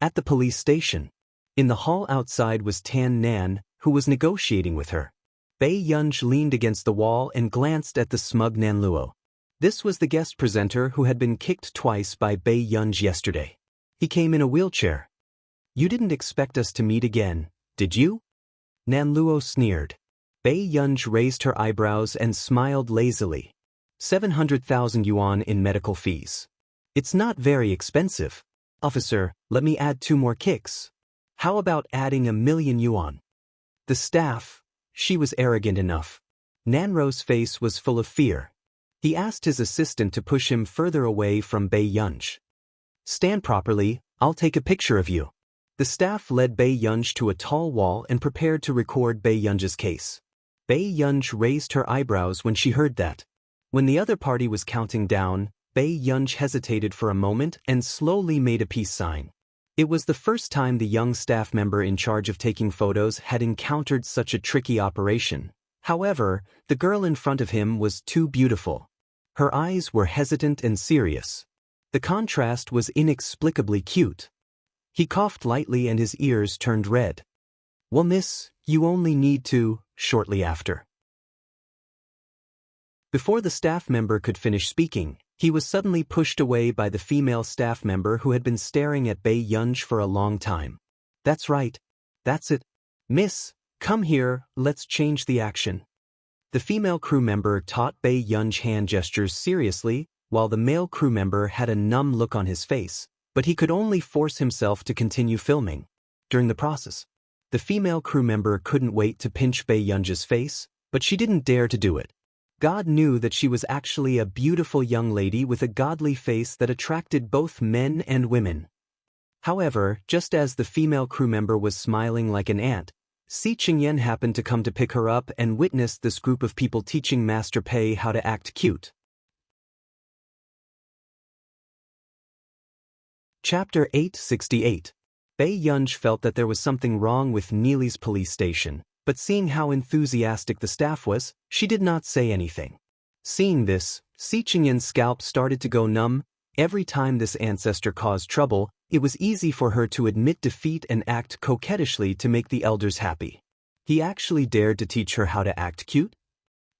At the police station. In the hall outside was Tan Nan, who was negotiating with her. Bei Yunj leaned against the wall and glanced at the smug Nanluo. This was the guest presenter who had been kicked twice by Bei Yunj yesterday. He came in a wheelchair. You didn't expect us to meet again, did you? Nanluo sneered. Bei Yunj raised her eyebrows and smiled lazily. 700,000 yuan in medical fees. It's not very expensive. Officer, let me add 2 more kicks. How about adding 1,000,000 yuan? The staff, she was arrogant enough. Nanro's face was full of fear. He asked his assistant to push him further away from Bei Yunj. Stand properly, I'll take a picture of you. The staff led Bei Yunj to a tall wall and prepared to record Bei Yunj's case. Bei Yunj raised her eyebrows when she heard that. When the other party was counting down, Bei Yunj hesitated for a moment and slowly made a peace sign. It was the first time the young staff member in charge of taking photos had encountered such a tricky operation. However, the girl in front of him was too beautiful. Her eyes were hesitant and serious. The contrast was inexplicably cute. He coughed lightly and his ears turned red. "Well, miss, you only need to," shortly after. Before the staff member could finish speaking, he was suddenly pushed away by the female staff member who had been staring at Bei Yunj for a long time. "That's right. That's it. Miss, come here, let's change the action." The female crew member taught Bei Yunj hand gestures seriously, while the male crew member had a numb look on his face, but he could only force himself to continue filming. During the process, the female crew member couldn't wait to pinch Bei Yunj's face, but she didn't dare to do it. God knew that she was actually a beautiful young lady with a godly face that attracted both men and women. However, just as the female crew member was smiling like an ant, Si Qingyan happened to come to pick her up and witnessed this group of people teaching Master Pei how to act cute. Chapter 868. Bei Yunj felt that there was something wrong with Neely's police station, but seeing how enthusiastic the staff was, she did not say anything. Seeing this, Si Qingyan's scalp started to go numb. Every time this ancestor caused trouble, it was easy for her to admit defeat and act coquettishly to make the elders happy. He actually dared to teach her how to act cute?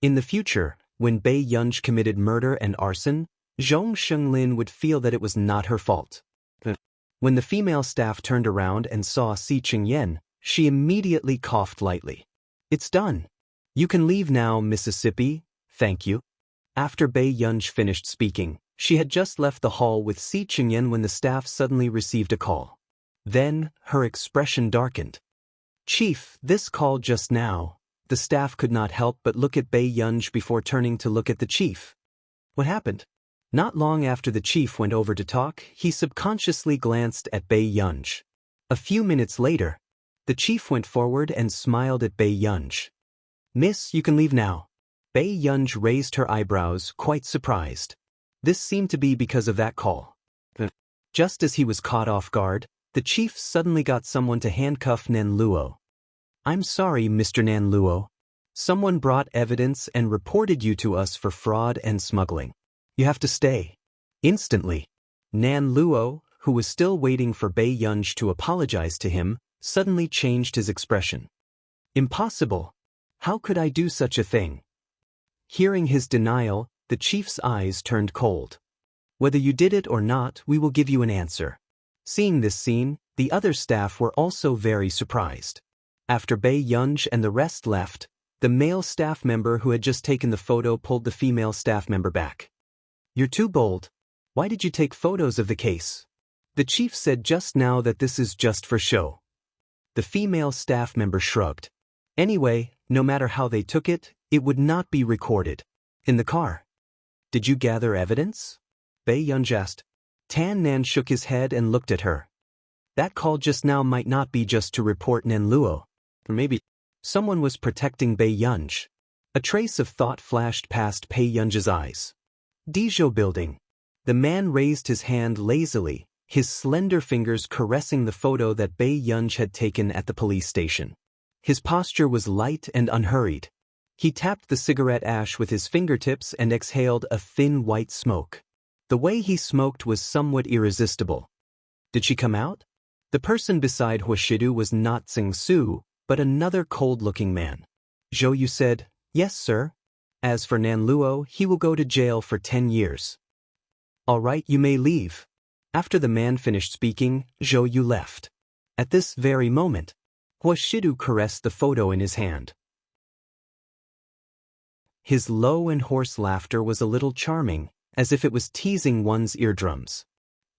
In the future, when Bei Yunj committed murder and arson, Lin would feel that it was not her fault. When the female staff turned around and saw Si Qingyan, she immediately coughed lightly. "It's done. You can leave now, Mississippi, thank you." After Bei Yunj finished speaking, she had just left the hall with Si Qingyan when the staff suddenly received a call. Then, her expression darkened. "Chief, this call just now." The staff could not help but look at Bei Yunj before turning to look at the chief. "What happened?" Not long after the chief went over to talk, he subconsciously glanced at Bei Yunj. A few minutes later, the chief went forward and smiled at Bei Yunj. "Miss, you can leave now." Bei Yunj raised her eyebrows, quite surprised. This seemed to be because of that call. Just as he was caught off guard, the chief suddenly got someone to handcuff Nan Luo. "I'm sorry, Mr. Nan Luo. Someone brought evidence and reported you to us for fraud and smuggling. You have to stay." Instantly, Nan Luo, who was still waiting for Bei Yunj to apologize to him, suddenly changed his expression. "Impossible. How could I do such a thing?" Hearing his denial, the chief's eyes turned cold. "Whether you did it or not, we will give you an answer." Seeing this scene, the other staff were also very surprised. After Bei Yunj and the rest left, the male staff member who had just taken the photo pulled the female staff member back. "You're too bold. Why did you take photos of the case? The chief said just now that this is just for show." The female staff member shrugged. "Anyway, no matter how they took it, it would not be recorded." In the car. "Did you gather evidence?" Bei Yunj asked. Tan Nan shook his head and looked at her. "That call just now might not be just to report Nan Luo. Or maybe someone was protecting Bei Yunj." A trace of thought flashed past Bei Yunj's eyes. "Dijo building." The man raised his hand lazily, his slender fingers caressing the photo that Bei Yunj had taken at the police station. His posture was light and unhurried. He tapped the cigarette ash with his fingertips and exhaled a thin white smoke. The way he smoked was somewhat irresistible. "Did she come out?" The person beside Huashidu was not Tsing Su, but another cold-looking man. Zhou Yu said, "Yes, sir. As for Nan Luo, he will go to jail for 10 years. "All right, you may leave." After the man finished speaking, Zhou Yu left. At this very moment, Huashidu caressed the photo in his hand. His low and hoarse laughter was a little charming, as if it was teasing one's eardrums.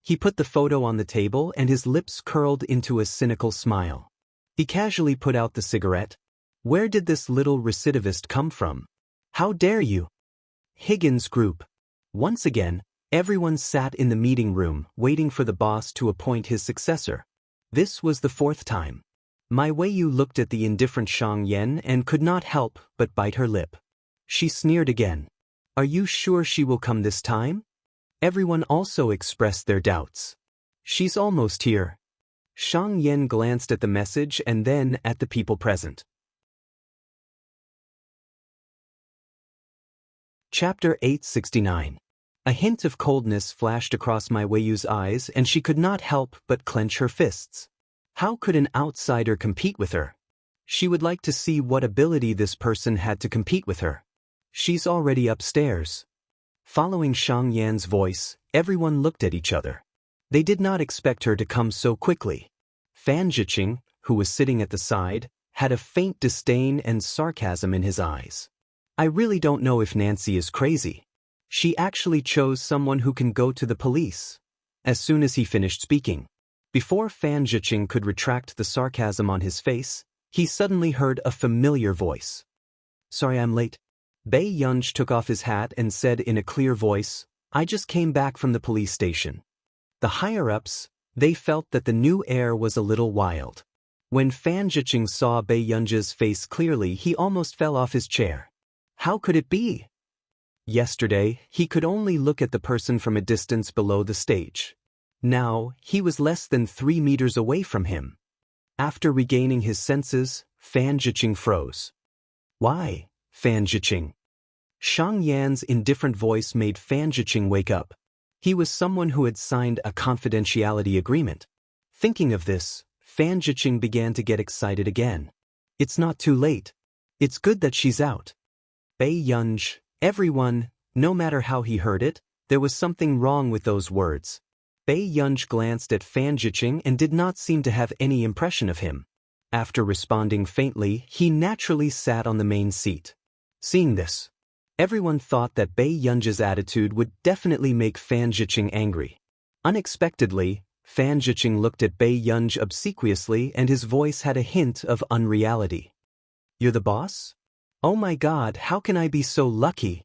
He put the photo on the table and his lips curled into a cynical smile. He casually put out the cigarette. "Where did this little recidivist come from? How dare you?" Higgins Group. Once again, everyone sat in the meeting room, waiting for the boss to appoint his successor. This was the 4th time. Mai Weiyu looked at the indifferent Shang Yan and could not help but bite her lip. She sneered again. "Are you sure she will come this time?" Everyone also expressed their doubts. "She's almost here." Shang Yan glanced at the message and then at the people present. Chapter 869. A hint of coldness flashed across my Weiyu's eyes and she could not help but clench her fists. How could an outsider compete with her? She would like to see what ability this person had to compete with her. She's already upstairs. Following Shang Yan's voice, everyone looked at each other. They did not expect her to come so quickly. Fan Zhiqing, who was sitting at the side, had a faint disdain and sarcasm in his eyes. I really don't know if Nancy is crazy. She actually chose someone who can go to the police. As soon as he finished speaking, before Fan Zhiqing could retract the sarcasm on his face, he suddenly heard a familiar voice. Sorry I'm late. Bei Yunj took off his hat and said in a clear voice, I just came back from the police station. The higher-ups, they felt that the new air was a little wild. When Fan Zhiqing saw Bei Yunj's face clearly, he almost fell off his chair. How could it be? Yesterday, he could only look at the person from a distance below the stage. Now, he was less than 3 meters away from him. After regaining his senses, Fan Zhiqing froze. Why, Fan Zhiqing? Shang Yan's indifferent voice made Fan Zhiqing wake up. He was someone who had signed a confidentiality agreement. Thinking of this, Fan Zhiqing began to get excited again. It's not too late. It's good that she's out. Bei Yunj, everyone, no matter how he heard it, there was something wrong with those words. Bei Yunj glanced at Fan Zhiqing and did not seem to have any impression of him. After responding faintly, he naturally sat on the main seat. Seeing this, everyone thought that Bei Yunj's attitude would definitely make Fan Zhiqing angry. Unexpectedly, Fan Zhiqing looked at Bei Yunj obsequiously and his voice had a hint of unreality. You're the boss? Oh my God, how can I be so lucky?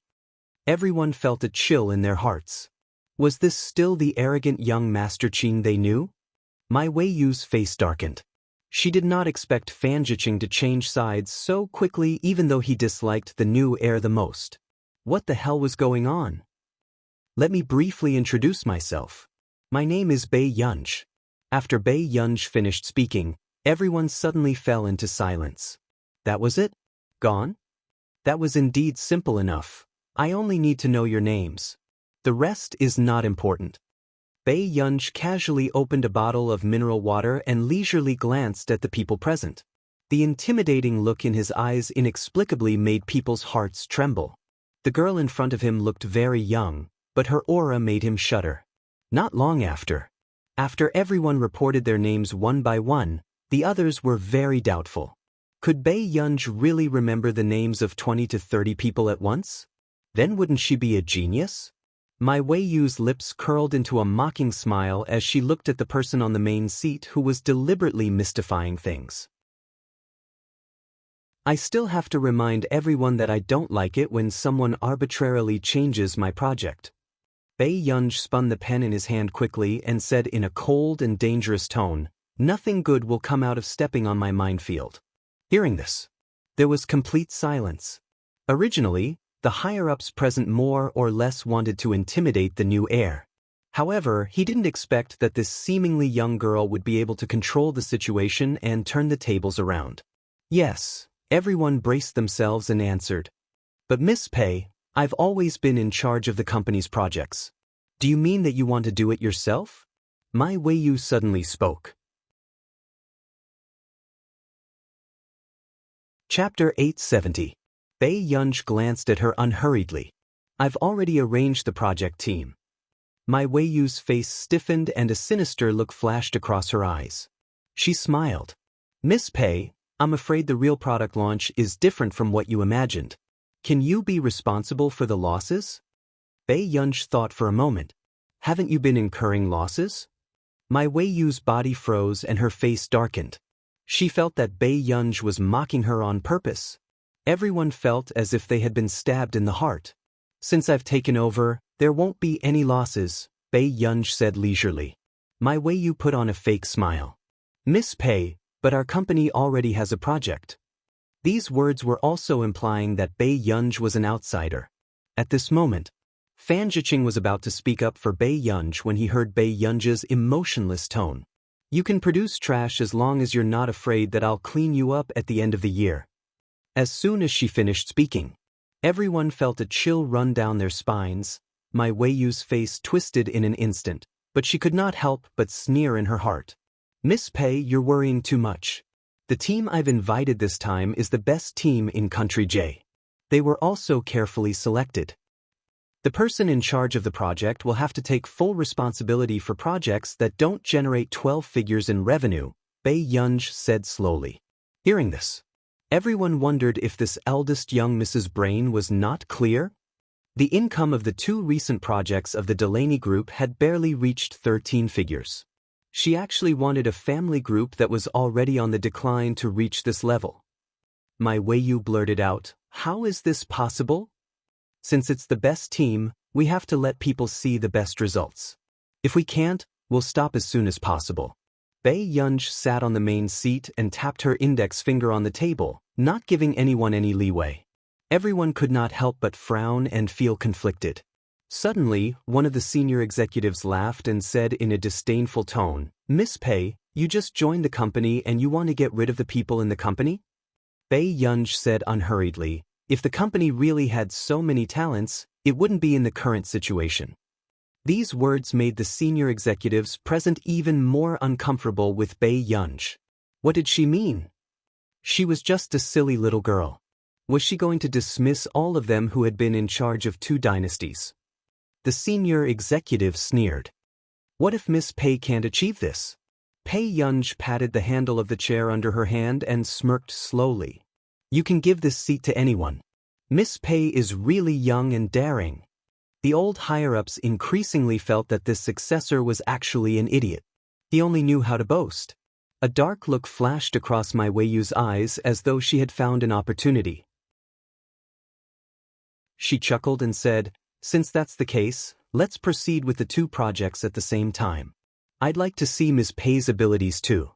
Everyone felt a chill in their hearts. Was this still the arrogant young Master Qin they knew? My Weiyu's face darkened. She did not expect Fan Zhiqing to change sides so quickly even though he disliked the new heir the most. What the hell was going on? Let me briefly introduce myself. My name is Bei Yunj. After Bei Yunj finished speaking, everyone suddenly fell into silence. That was it? Gone? That was indeed simple enough. I only need to know your names. The rest is not important. Bei Yunj casually opened a bottle of mineral water and leisurely glanced at the people present. The intimidating look in his eyes inexplicably made people's hearts tremble. The girl in front of him looked very young, but her aura made him shudder. Not long after everyone reported their names one by one, the others were very doubtful. Could Bei Yunj really remember the names of 20 to 30 people at once? Then wouldn't she be a genius? My Weiyu's lips curled into a mocking smile as she looked at the person on the main seat who was deliberately mystifying things. I still have to remind everyone that I don't like it when someone arbitrarily changes my project. Bei Yunj spun the pen in his hand quickly and said in a cold and dangerous tone, nothing good will come out of stepping on my minefield. Hearing this, there was complete silence. Originally, the higher-ups present more or less wanted to intimidate the new heir. However, he didn't expect that this seemingly young girl would be able to control the situation and turn the tables around. Yes, everyone braced themselves and answered. But Miss Pei, I've always been in charge of the company's projects. Do you mean that you want to do it yourself? My Weiyu suddenly spoke. Chapter 870. Bei Yunj glanced at her unhurriedly. I've already arranged the project team. My Weiyu's face stiffened and a sinister look flashed across her eyes. She smiled. Miss Pei, I'm afraid the real product launch is different from what you imagined. Can you be responsible for the losses? Bei Yunj thought for a moment. Haven't you been incurring losses? My Weiyu's body froze and her face darkened. She felt that Bei Yunj was mocking her on purpose. Everyone felt as if they had been stabbed in the heart. Since I've taken over, there won't be any losses, Bei Yunj said leisurely. My Weiyu put on a fake smile. Miss Pei, but our company already has a project. These words were also implying that Bei Yunj was an outsider. At this moment, Fan Zhiqing was about to speak up for Bei Yunj when he heard Bei Yunj's emotionless tone. You can produce trash as long as you're not afraid that I'll clean you up at the end of the year. As soon as she finished speaking, everyone felt a chill run down their spines. My Weiyu's face twisted in an instant, but she could not help but sneer in her heart. Miss Pei, you're worrying too much. The team I've invited this time is the best team in Country J. They were also carefully selected. The person in charge of the project will have to take full responsibility for projects that don't generate 12 figures in revenue, Bei Yunj said slowly. Hearing this, everyone wondered if this eldest young Mrs. Brain was not clear. The income of the two recent projects of the Delaney Group had barely reached 13 figures. She actually wanted a family group that was already on the decline to reach this level. My Weiyu blurted out, "How is this possible? Since it's the best team, we have to let people see the best results. If we can't, we'll stop as soon as possible." Bei Yunj sat on the main seat and tapped her index finger on the table, not giving anyone any leeway. Everyone could not help but frown and feel conflicted. Suddenly, one of the senior executives laughed and said in a disdainful tone, "Miss Pei, you just joined the company and you want to get rid of the people in the company?" Bei Yunj said unhurriedly, "If the company really had so many talents, it wouldn't be in the current situation." These words made the senior executives present even more uncomfortable with Bei Yunj. What did she mean? She was just a silly little girl. Was she going to dismiss all of them who had been in charge of 2 dynasties? The senior executive sneered. What if Miss Pei can't achieve this? Bei Yunj patted the handle of the chair under her hand and smirked slowly. You can give this seat to anyone. Miss Pei is really young and daring. The old higher-ups increasingly felt that this successor was actually an idiot. He only knew how to boast. A dark look flashed across my Weiyu's eyes as though she had found an opportunity. She chuckled and said, "Since that's the case, let's proceed with the 2 projects at the same time. I'd like to see Miss Pei's abilities too.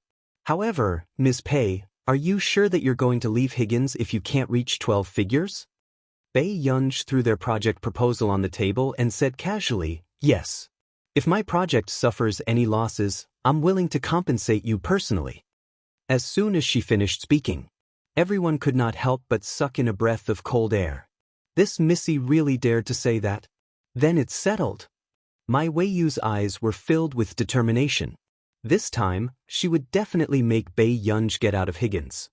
However, Miss Pei, are you sure that you're going to leave Higgins if you can't reach 12 figures?" Bei Yunj threw their project proposal on the table and said casually, "Yes. If my project suffers any losses, I'm willing to compensate you personally." As soon as she finished speaking, everyone could not help but suck in a breath of cold air. This Missy really dared to say that? Then it's settled. My Weiyu's eyes were filled with determination. This time, she would definitely make Bei Yunj get out of Higgins.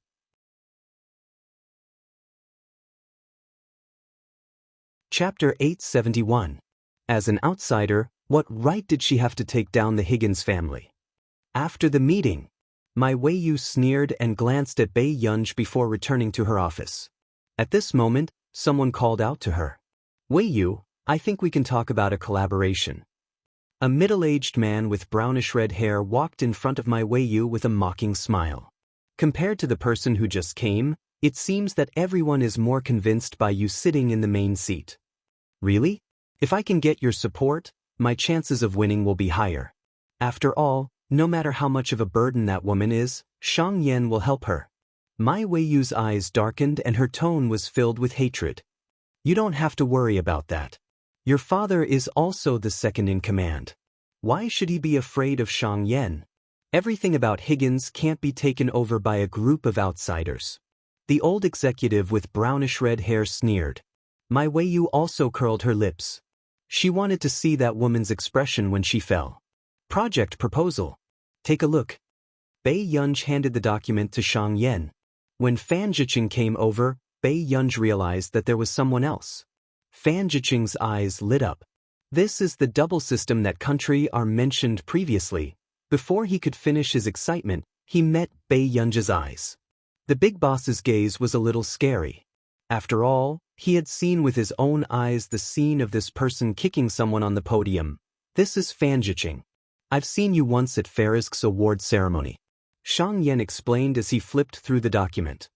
Chapter 871. As an outsider, what right did she have to take down the Higgins family? After the meeting, my Weiyu sneered and glanced at Bei Yunj before returning to her office. At this moment, someone called out to her. "Weiyu, I think we can talk about a collaboration." A middle-aged man with brownish red hair walked in front of my Weiyu with a mocking smile. Compared to the person who just came, it seems that everyone is more convinced by you sitting in the main seat. Really? If I can get your support, my chances of winning will be higher. After all, no matter how much of a burden that woman is, Xiangyan will help her. My Weiyu's eyes darkened and her tone was filled with hatred. You don't have to worry about that. Your father is also the second in command. Why should he be afraid of Xiangyan? Everything about Higgins can't be taken over by a group of outsiders. The old executive with brownish red hair sneered. My Weiyu also curled her lips. She wanted to see that woman's expression when she fell. Project proposal. Take a look. Bei Yunj handed the document to Xiangyan. When Fan Zhiqing came over, Bei Yunj realized that there was someone else. Fan Zhiqing's eyes lit up. This is the double system that country are mentioned previously. Before he could finish his excitement, he met Bei Yunj's eyes. The big boss's gaze was a little scary. After all, he had seen with his own eyes the scene of this person kicking someone on the podium. This is Fan Zhiqing. I've seen you once at Farizk's award ceremony. Xiangyan explained as he flipped through the document.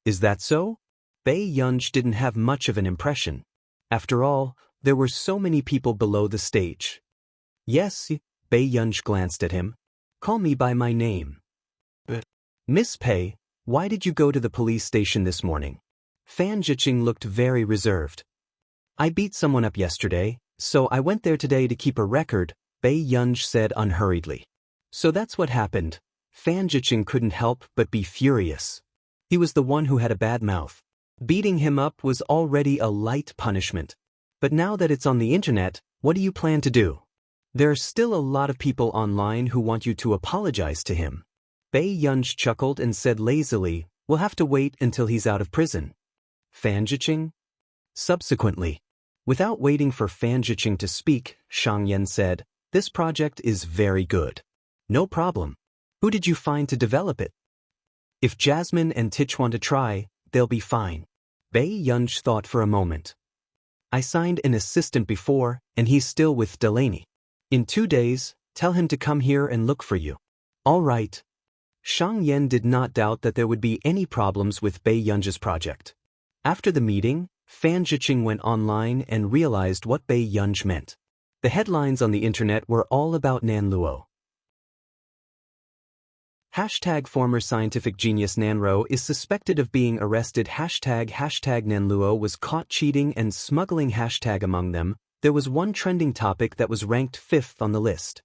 Is that so? Bei Yunj didn't have much of an impression. After all, there were so many people below the stage. Yes, Bei Yunj glanced at him. Call me by my name. But, Miss Pei, why did you go to the police station this morning? Fan Zhiqing looked very reserved. I beat someone up yesterday, so I went there today to keep a record, Bei Yunj said unhurriedly. So that's what happened. Fan Zhiqing couldn't help but be furious. He was the one who had a bad mouth. Beating him up was already a light punishment. But now that it's on the internet, what do you plan to do? There are still a lot of people online who want you to apologize to him. Bei Yunj chuckled and said lazily, we'll have to wait until he's out of prison. Fan Zhiqing? Subsequently, without waiting for Fan Zhiqing to speak, Shang Yan said, this project is very good. No problem. Who did you find to develop it? If Jasmine and Tich want to try, they'll be fine. Bei Yunj thought for a moment. I signed an assistant before, and he's still with Delaney. In 2 days, tell him to come here and look for you. All right. Shang Yan did not doubt that there would be any problems with Bei Yunj's project. After the meeting, Fan Zhiqing went online and realized what Bei Yunj meant. The headlines on the internet were all about Nan Luo. Hashtag former scientific genius Nanruo is suspected of being arrested. Hashtag Nanluo was caught cheating and smuggling. Hashtag among them, there was one trending topic that was ranked 5th on the list.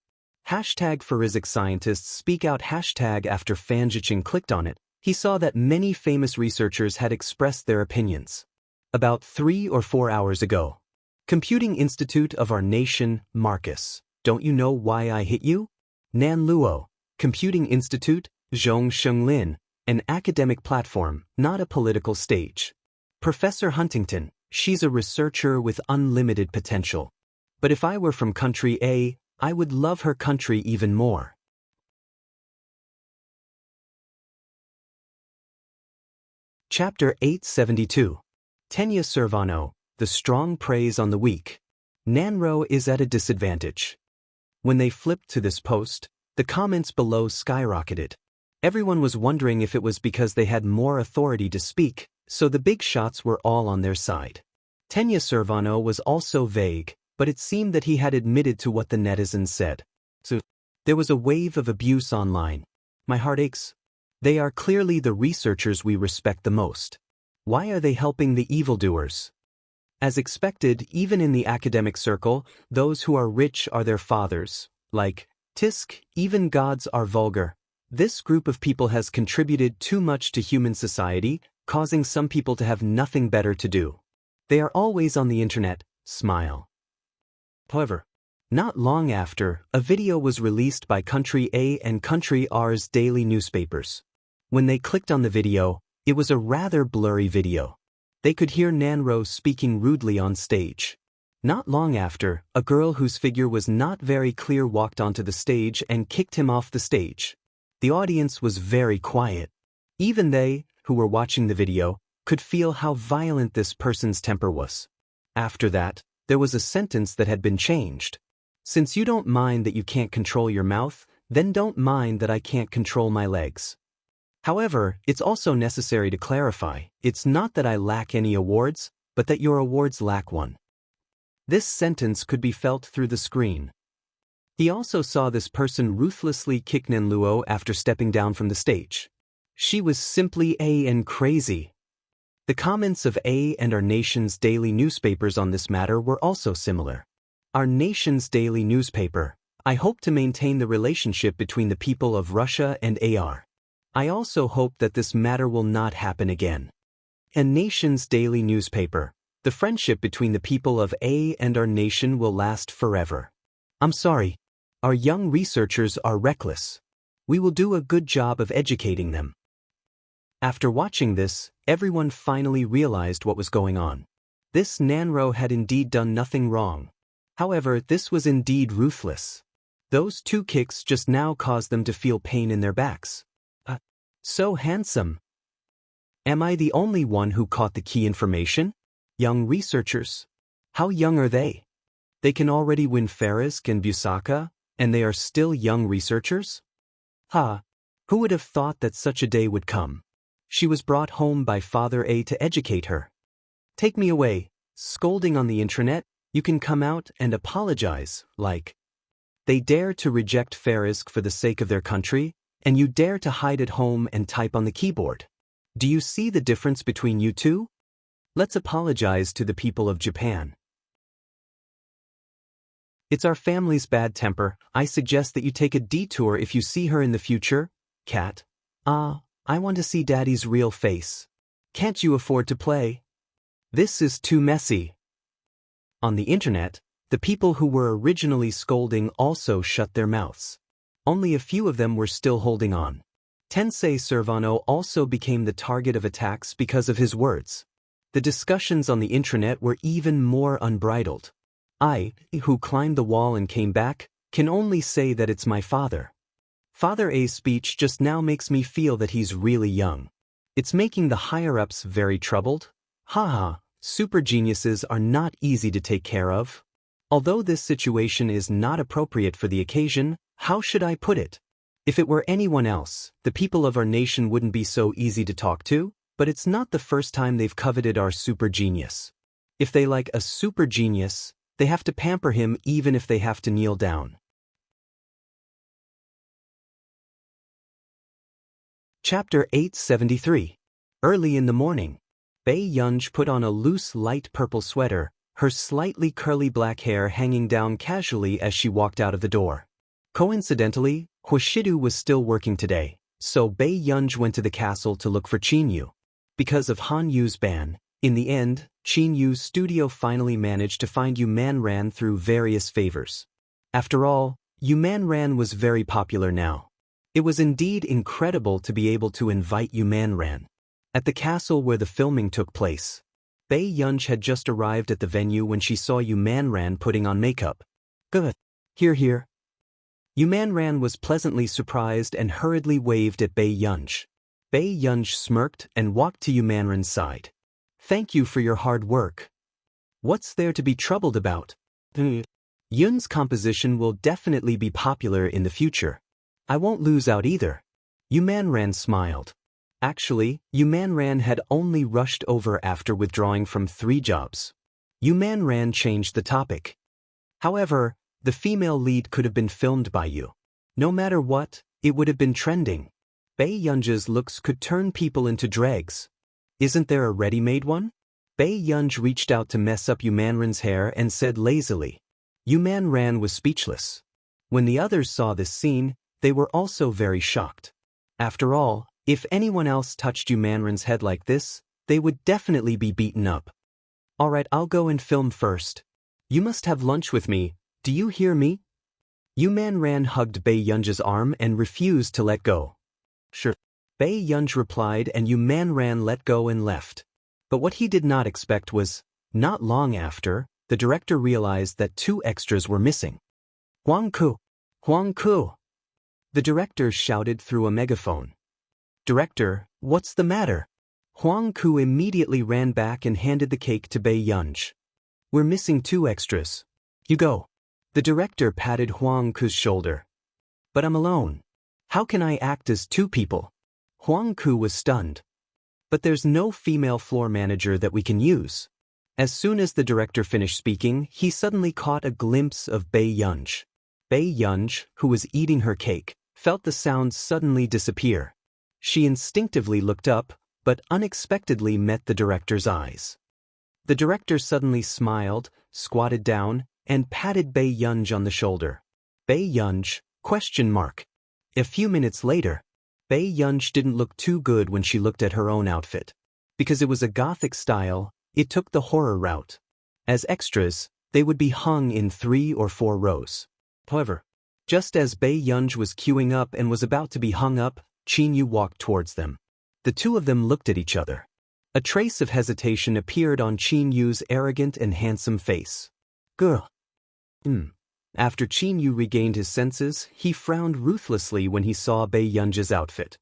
Hashtag forensic scientists speak out. Hashtag after Fan Zhiqing clicked on it, he saw that many famous researchers had expressed their opinions. About 3 or 4 hours ago. Computing Institute of our nation, Marcus, don't you know why I hit you? Nan Luo. Computing Institute, Zhong Lin, an academic platform, not a political stage. Professor Huntington, she's a researcher with unlimited potential. But if I were from country A, I would love her country even more. Chapter 872. Tenya Servano, the strong preys on the weak. Nanruo is at a disadvantage. When they flipped to this post, the comments below skyrocketed. Everyone was wondering if it was because they had more authority to speak, so the big shots were all on their side. Tenya Servano was also vague, but it seemed that he had admitted to what the netizens said. So, there was a wave of abuse online. My heart aches. They are clearly the researchers we respect the most. Why are they helping the evildoers? As expected, even in the academic circle, those who are rich are their fathers. Like, Tisk, even gods are vulgar. This group of people has contributed too much to human society, causing some people to have nothing better to do. They are always on the internet, smile. However, not long after, a video was released by Country A and Country R's daily newspapers. When they clicked on the video, it was a rather blurry video. They could hear Nanruo speaking rudely on stage. Not long after, a girl whose figure was not very clear walked onto the stage and kicked him off the stage. The audience was very quiet. Even they, who were watching the video, could feel how violent this person's temper was. After that, there was a sentence that had been changed. Since you don't mind that you can't control your mouth, then don't mind that I can't control my legs. However, it's also necessary to clarify, it's not that I lack any awards, but that your awards lack one. This sentence could be felt through the screen. He also saw this person ruthlessly kick Nanluo after stepping down from the stage. She was simply A and crazy. The comments of A and our nation's daily newspapers on this matter were also similar. Our nation's daily newspaper, I hope to maintain the relationship between the people of Russia and AR. I also hope that this matter will not happen again. A nation's daily newspaper. The friendship between the people of A and our nation will last forever. I'm sorry. Our young researchers are reckless. We will do a good job of educating them. After watching this, everyone finally realized what was going on. This Nanruo had indeed done nothing wrong. However, this was indeed ruthless. Those 2 kicks just now caused them to feel pain in their backs. So handsome. Am I the only one who caught the key information? Young researchers. How young are they? They can already win Farisk and Busaka, and they are still young researchers? Who would have thought that such a day would come? She was brought home by Father A to educate her. Take me away, scolding on the intranet, you can come out and apologize, like. They dare to reject Farisk for the sake of their country, and you dare to hide at home and type on the keyboard. Do you see the difference between you two? Let's apologize to the people of Japan. It's our family's bad temper. I suggest that you take a detour if you see her in the future. Cat. I want to see Daddy's real face. Can't you afford to play? This is too messy. On the internet, the people who were originally scolding also shut their mouths. Only a few of them were still holding on. Tensei Servano also became the target of attacks because of his words. The discussions on the intranet were even more unbridled. I, who climbed the wall and came back, can only say that it's my father. Father A's speech just now makes me feel that he's really young. It's making the higher-ups very troubled. Haha, super geniuses are not easy to take care of. Although this situation is not appropriate for the occasion, how should I put it? If it were anyone else, the people of our nation wouldn't be so easy to talk to, but it's not the first time they've coveted our super genius. If they like a super genius, they have to pamper him even if they have to kneel down. Chapter 873. Early in the morning. Bei Yunj put on a loose light purple sweater, her slightly curly black hair hanging down casually as she walked out of the door. Coincidentally, Huashidu was still working today, so Bei Yunj went to the castle to look for Qin Yu. Because of Han Yu's ban, in the end, Qin Yu's studio finally managed to find Yu Manran through various favors. After all, Yu Manran was very popular now. It was indeed incredible to be able to invite Yu Manran. At the castle where the filming took place, Bei Yunj had just arrived at the venue when she saw Yu Manran putting on makeup. Good. Here. Yu Manran was pleasantly surprised and hurriedly waved at Bei Yunj. Bei Yunj smirked and walked to Yu Manran's side. Thank you for your hard work. What's there to be troubled about? Yun's composition will definitely be popular in the future. I won't lose out either. Yu Manran smiled. Actually, Yu Manran had only rushed over after withdrawing from 3 jobs. Yu Manran changed the topic. However, the female lead could have been filmed by you. No matter what, it would have been trending. Bei Yunj's looks could turn people into dregs. Isn't there a ready-made one? Bei Yunj reached out to mess up Yu Manran's hair and said lazily. Yu Manran was speechless. When the others saw this scene, they were also very shocked. After all, if anyone else touched Yu Manran's head like this, they would definitely be beaten up. Alright, I'll go and film first. You must have lunch with me, do you hear me? Yu Manran hugged Bei Yunj's arm and refused to let go. Sure. Bei Yunj replied and Yu Manran let go and left. But what he did not expect was, not long after, the director realized that 2 extras were missing. Huang Ku! Huang Ku! The director shouted through a megaphone. Director, what's the matter? Huang Ku immediately ran back and handed the cake to Bei Yunj. We're missing 2 extras. You go. The director patted Huang Ku's shoulder. But I'm alone. How can I act as 2 people? Huang Ku was stunned. But there's no female floor manager that we can use. As soon as the director finished speaking, he suddenly caught a glimpse of Bei Yunj. Bei Yunj, who was eating her cake, felt the sound suddenly disappear. She instinctively looked up, but unexpectedly met the director's eyes. The director suddenly smiled, squatted down, and patted Bei Yunj on the shoulder. Bei Yunj? ? A few minutes later, Bei Yunj didn't look too good when she looked at her own outfit. Because it was a gothic style, it took the horror route. As extras, they would be hung in 3 or 4 rows. However, just as Bei Yunj was queuing up and was about to be hung up, Qin Yu walked towards them. The 2 of them looked at each other. A trace of hesitation appeared on Qin Yu's arrogant and handsome face. Girl. After Qin Yu regained his senses, he frowned ruthlessly when he saw Bei Yunj's outfit.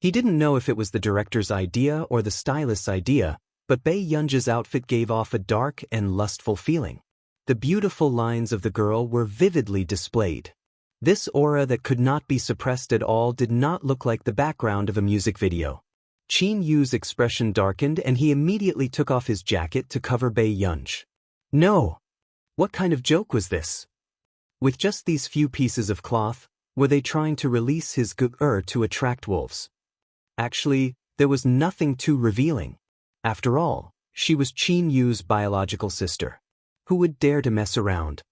He didn't know if it was the director's idea or the stylist's idea, but Bei Yunj's outfit gave off a dark and lustful feeling. The beautiful lines of the girl were vividly displayed. This aura that could not be suppressed at all did not look like the background of a music video. Qin Yu's expression darkened and he immediately took off his jacket to cover Bei Yunj. No! What kind of joke was this? With just these few pieces of cloth, were they trying to release his to attract wolves? Actually, there was nothing too revealing. After all, she was Qin Yu's biological sister. Who would dare to mess around?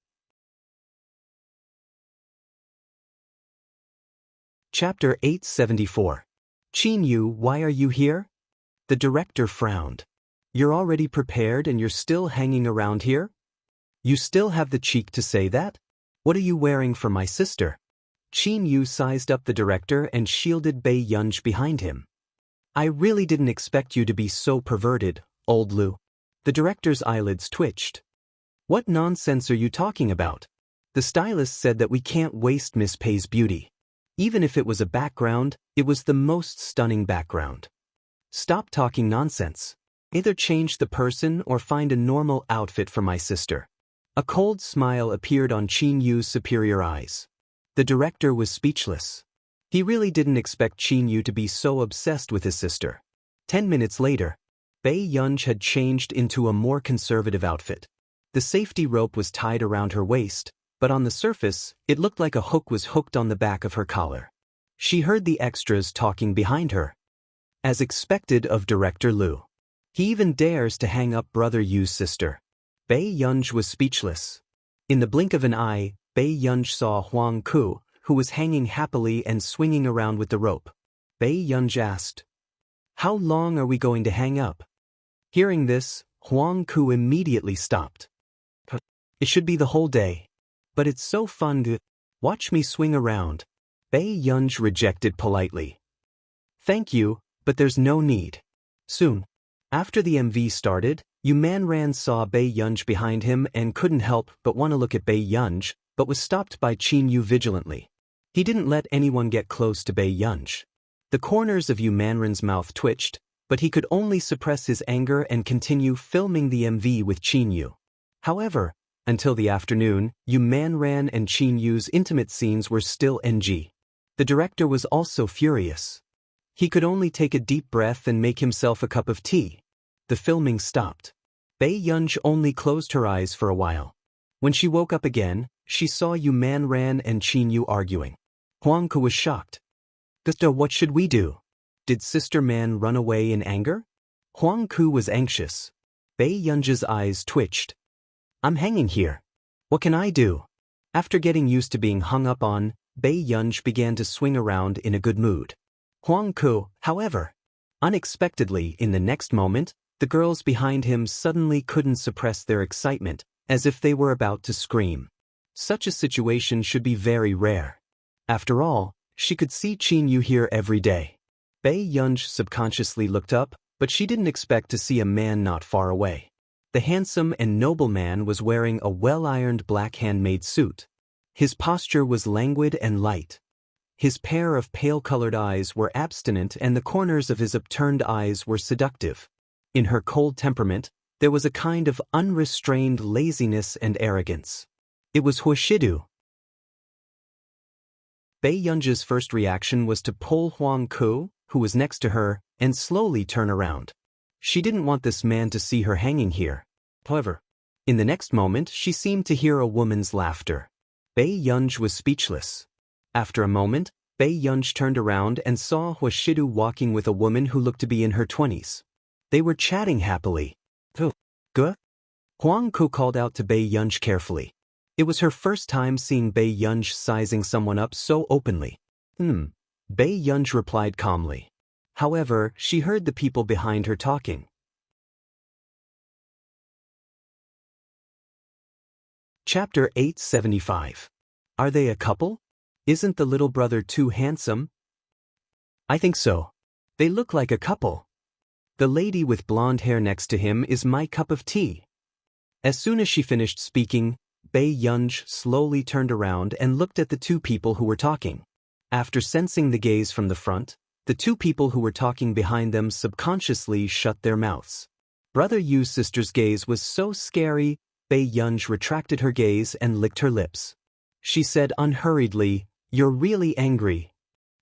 Chapter 874. Qin Yu, why are you here? The director frowned. You're already prepared and you're still hanging around here? You still have the cheek to say that? What are you wearing for my sister? Qin Yu sized up the director and shielded Bei Yunj behind him. I really didn't expect you to be so perverted, old Lu. The director's eyelids twitched. What nonsense are you talking about? The stylist said that we can't waste Miss Pei's beauty. Even if it was a background, it was the most stunning background. Stop talking nonsense. Either change the person or find a normal outfit for my sister. A cold smile appeared on Qin Yu's superior eyes. The director was speechless. He really didn't expect Qin Yu to be so obsessed with his sister. 10 minutes later, Bei Yunj had changed into a more conservative outfit. The safety rope was tied around her waist, but on the surface, it looked like a hook was hooked on the back of her collar. She heard the extras talking behind her. As expected of Director Lu. He even dares to hang up Brother Yu's sister. Bei Yunj was speechless. In the blink of an eye, Bei Yunj saw Huang Ku, who was hanging happily and swinging around with the rope. Bei Yunj asked, "How long are we going to hang up?" Hearing this, Huang Ku immediately stopped. "It should be the whole day. But it's so fun to watch me swing around." Bei Yunj rejected politely. "Thank you, but there's no need." Soon, after the MV started, Yu Manran saw Bei Yunj behind him and couldn't help but want to look at Bei Yunj, but was stopped by Qin Yu vigilantly. He didn't let anyone get close to Bei Yunj. The corners of Yu Manran's mouth twitched, but he could only suppress his anger and continue filming the MV with Qin Yu. However, until the afternoon, Yu Manran and Qin Yu's intimate scenes were still NG. The director was also furious. He could only take a deep breath and make himself a cup of tea. The filming stopped. Bei Yunj only closed her eyes for a while. When she woke up again, she saw Yu Manran and Qin Yu arguing. Huang Ku was shocked. "Gusto, what should we do? Did Sister Man run away in anger?" Huang Ku was anxious. Bei Yunj's eyes twitched. "I'm hanging here. What can I do?" After getting used to being hung up on, Bei Yunj began to swing around in a good mood. Huang Ku, however, unexpectedly in the next moment, the girls behind him suddenly couldn't suppress their excitement, as if they were about to scream. Such a situation should be very rare. After all, she could see Qin Yu here every day. Bei Yunj subconsciously looked up, but she didn't expect to see a man not far away. The handsome and noble man was wearing a well-ironed black handmade suit. His posture was languid and light. His pair of pale-colored eyes were abstinent and the corners of his upturned eyes were seductive. In her cold temperament, there was a kind of unrestrained laziness and arrogance. It was Huashidu. Bei Yunj's first reaction was to pull Huang Ku, who was next to her, and slowly turn around. She didn't want this man to see her hanging here. However, in the next moment she seemed to hear a woman's laughter. Bei Yunj was speechless. After a moment, Bei Yunj turned around and saw Huashidu walking with a woman who looked to be in her 20s. They were chatting happily. "Guh?" Huang Ku called out to Bei Yunj carefully. It was her first time seeing Bei Yunj sizing someone up so openly. Bei Yunj replied calmly. However, she heard the people behind her talking. Chapter 875. Are they a couple? Isn't the little brother too handsome? I think so. They look like a couple. The lady with blonde hair next to him is my cup of tea. As soon as she finished speaking, Bei Yunj slowly turned around and looked at the two people who were talking. After sensing the gaze from the front, the two people who were talking behind them subconsciously shut their mouths. Brother Yu's sister's gaze was so scary, Bei Yunj retracted her gaze and licked her lips. She said unhurriedly, "You're really angry."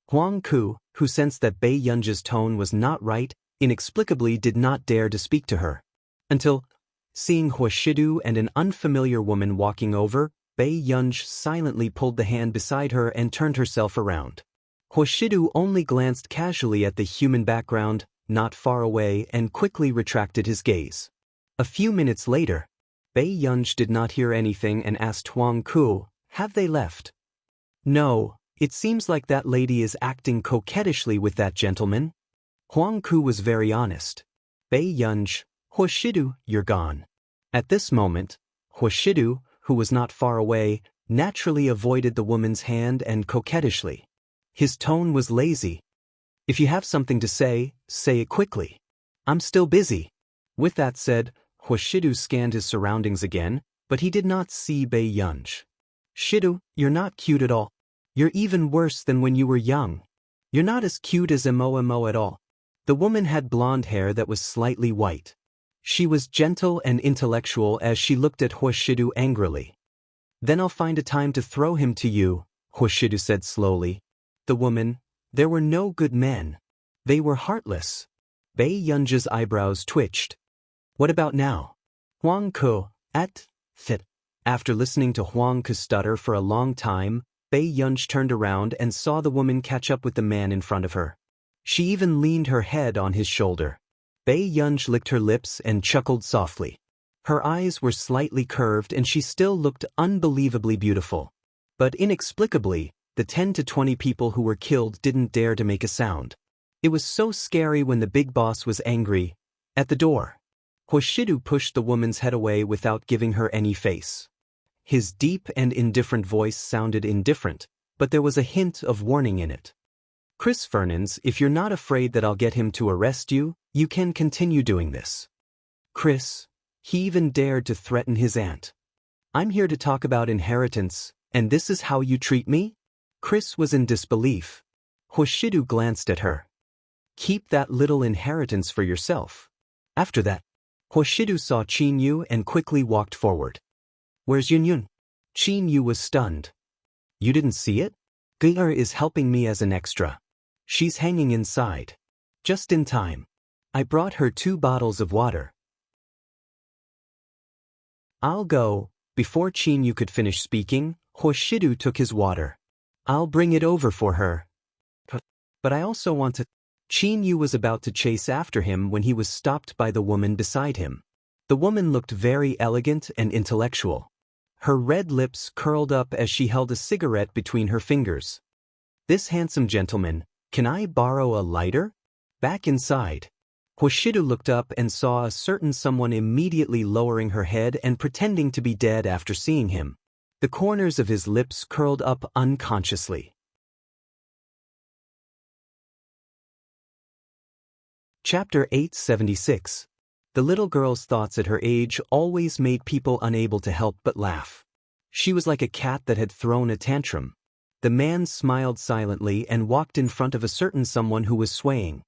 Huang Ku, who sensed that Bei Yunj's tone was not right, inexplicably did not dare to speak to her. Until, seeing Huashidu and an unfamiliar woman walking over, Bei Yunj silently pulled the hand beside her and turned herself around. Huashidu only glanced casually at the human background, not far away, and quickly retracted his gaze. A few minutes later, Bei Yunj did not hear anything and asked Huang Ku, "Have they left?" "No, it seems like that lady is acting coquettishly with that gentleman." Huang Ku was very honest. Bei Yunj, Huashidu, you're gone. At this moment, Huashidu, who was not far away, naturally avoided the woman's hand and coquettishly. His tone was lazy. If you have something to say it quickly. I'm still busy. With that said, Huashidu scanned his surroundings again, but he did not see Bei Yunj. Shidu, you're not cute at all. You're even worse than when you were young. You're not as cute as Imo at all. The woman had blonde hair that was slightly white. She was gentle and intellectual as she looked at Huashidu angrily. Then I'll find a time to throw him to you, Huashidu said slowly. The woman, there were no good men. They were heartless. Bei Yunj's eyebrows twitched. What about now? Huang Ke, fit. After listening to Huang Ke stutter for a long time, Bei Yunj turned around and saw the woman catch up with the man in front of her. She even leaned her head on his shoulder. Bei Yunj licked her lips and chuckled softly. Her eyes were slightly curved and she still looked unbelievably beautiful. But inexplicably, the 10 to 20 people who were killed didn't dare to make a sound. It was so scary when the big boss was angry. At the door, Huashidu pushed the woman's head away without giving her any face. His deep and indifferent voice sounded indifferent, but there was a hint of warning in it. Chris Fernandes, if you're not afraid that I'll get him to arrest you, you can continue doing this. Chris, he even dared to threaten his aunt. I'm here to talk about inheritance, and this is how you treat me? Chris was in disbelief. Huashidu glanced at her. Keep that little inheritance for yourself. After that, Huashidu saw Qin Yu and quickly walked forward. Where's Yun? Qin Yu was stunned. You didn't see it? Geir is helping me as an extra. She's hanging inside. Just in time. I brought her 2 bottles of water. I'll go. Before Qin Yu could finish speaking, Huashidu took his water. I'll bring it over for her. But I also want to... Qin Yu was about to chase after him when he was stopped by the woman beside him. The woman looked very elegant and intellectual. Her red lips curled up as she held a cigarette between her fingers. This handsome gentleman, can I borrow a lighter? Back inside, Huashidu looked up and saw a certain someone immediately lowering her head and pretending to be dead after seeing him. The corners of his lips curled up unconsciously. Chapter 876. The little girl's thoughts at her age always made people unable to help but laugh. She was like a cat that had thrown a tantrum. The man smiled silently and walked in front of a certain someone who was swaying.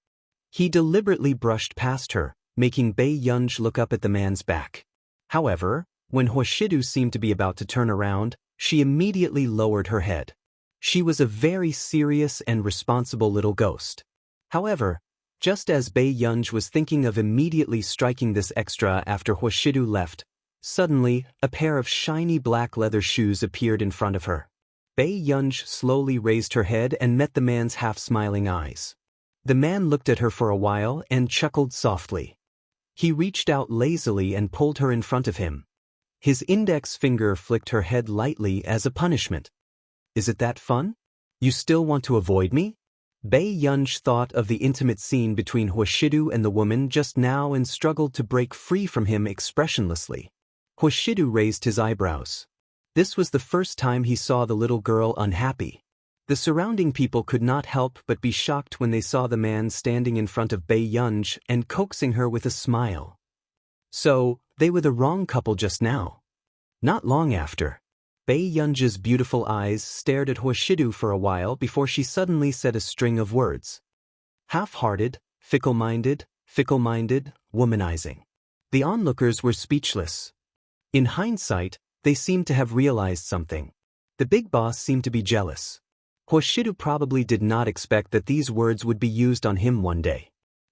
He deliberately brushed past her, making Bei Yunj look up at the man's back. However, when Huashidu seemed to be about to turn around, she immediately lowered her head. She was a very serious and responsible little ghost. However, just as Bei Yunj was thinking of immediately striking this extra after Huashidu left, suddenly, a pair of shiny black leather shoes appeared in front of her. Bei Yunj slowly raised her head and met the man's half-smiling eyes. The man looked at her for a while and chuckled softly. He reached out lazily and pulled her in front of him. His index finger flicked her head lightly as a punishment. Is it that fun? You still want to avoid me? Bei Yunj thought of the intimate scene between Huashidu and the woman just now and struggled to break free from him expressionlessly. Huashidu raised his eyebrows. This was the first time he saw the little girl unhappy. The surrounding people could not help but be shocked when they saw the man standing in front of Bei Yunj and coaxing her with a smile. So, they were the wrong couple just now. Not long after, Bei Yunj's beautiful eyes stared at Huashidu for a while before she suddenly said a string of words. Half-hearted, fickle-minded, womanizing. The onlookers were speechless. In hindsight, they seemed to have realized something. The big boss seemed to be jealous. Huashidu probably did not expect that these words would be used on him one day.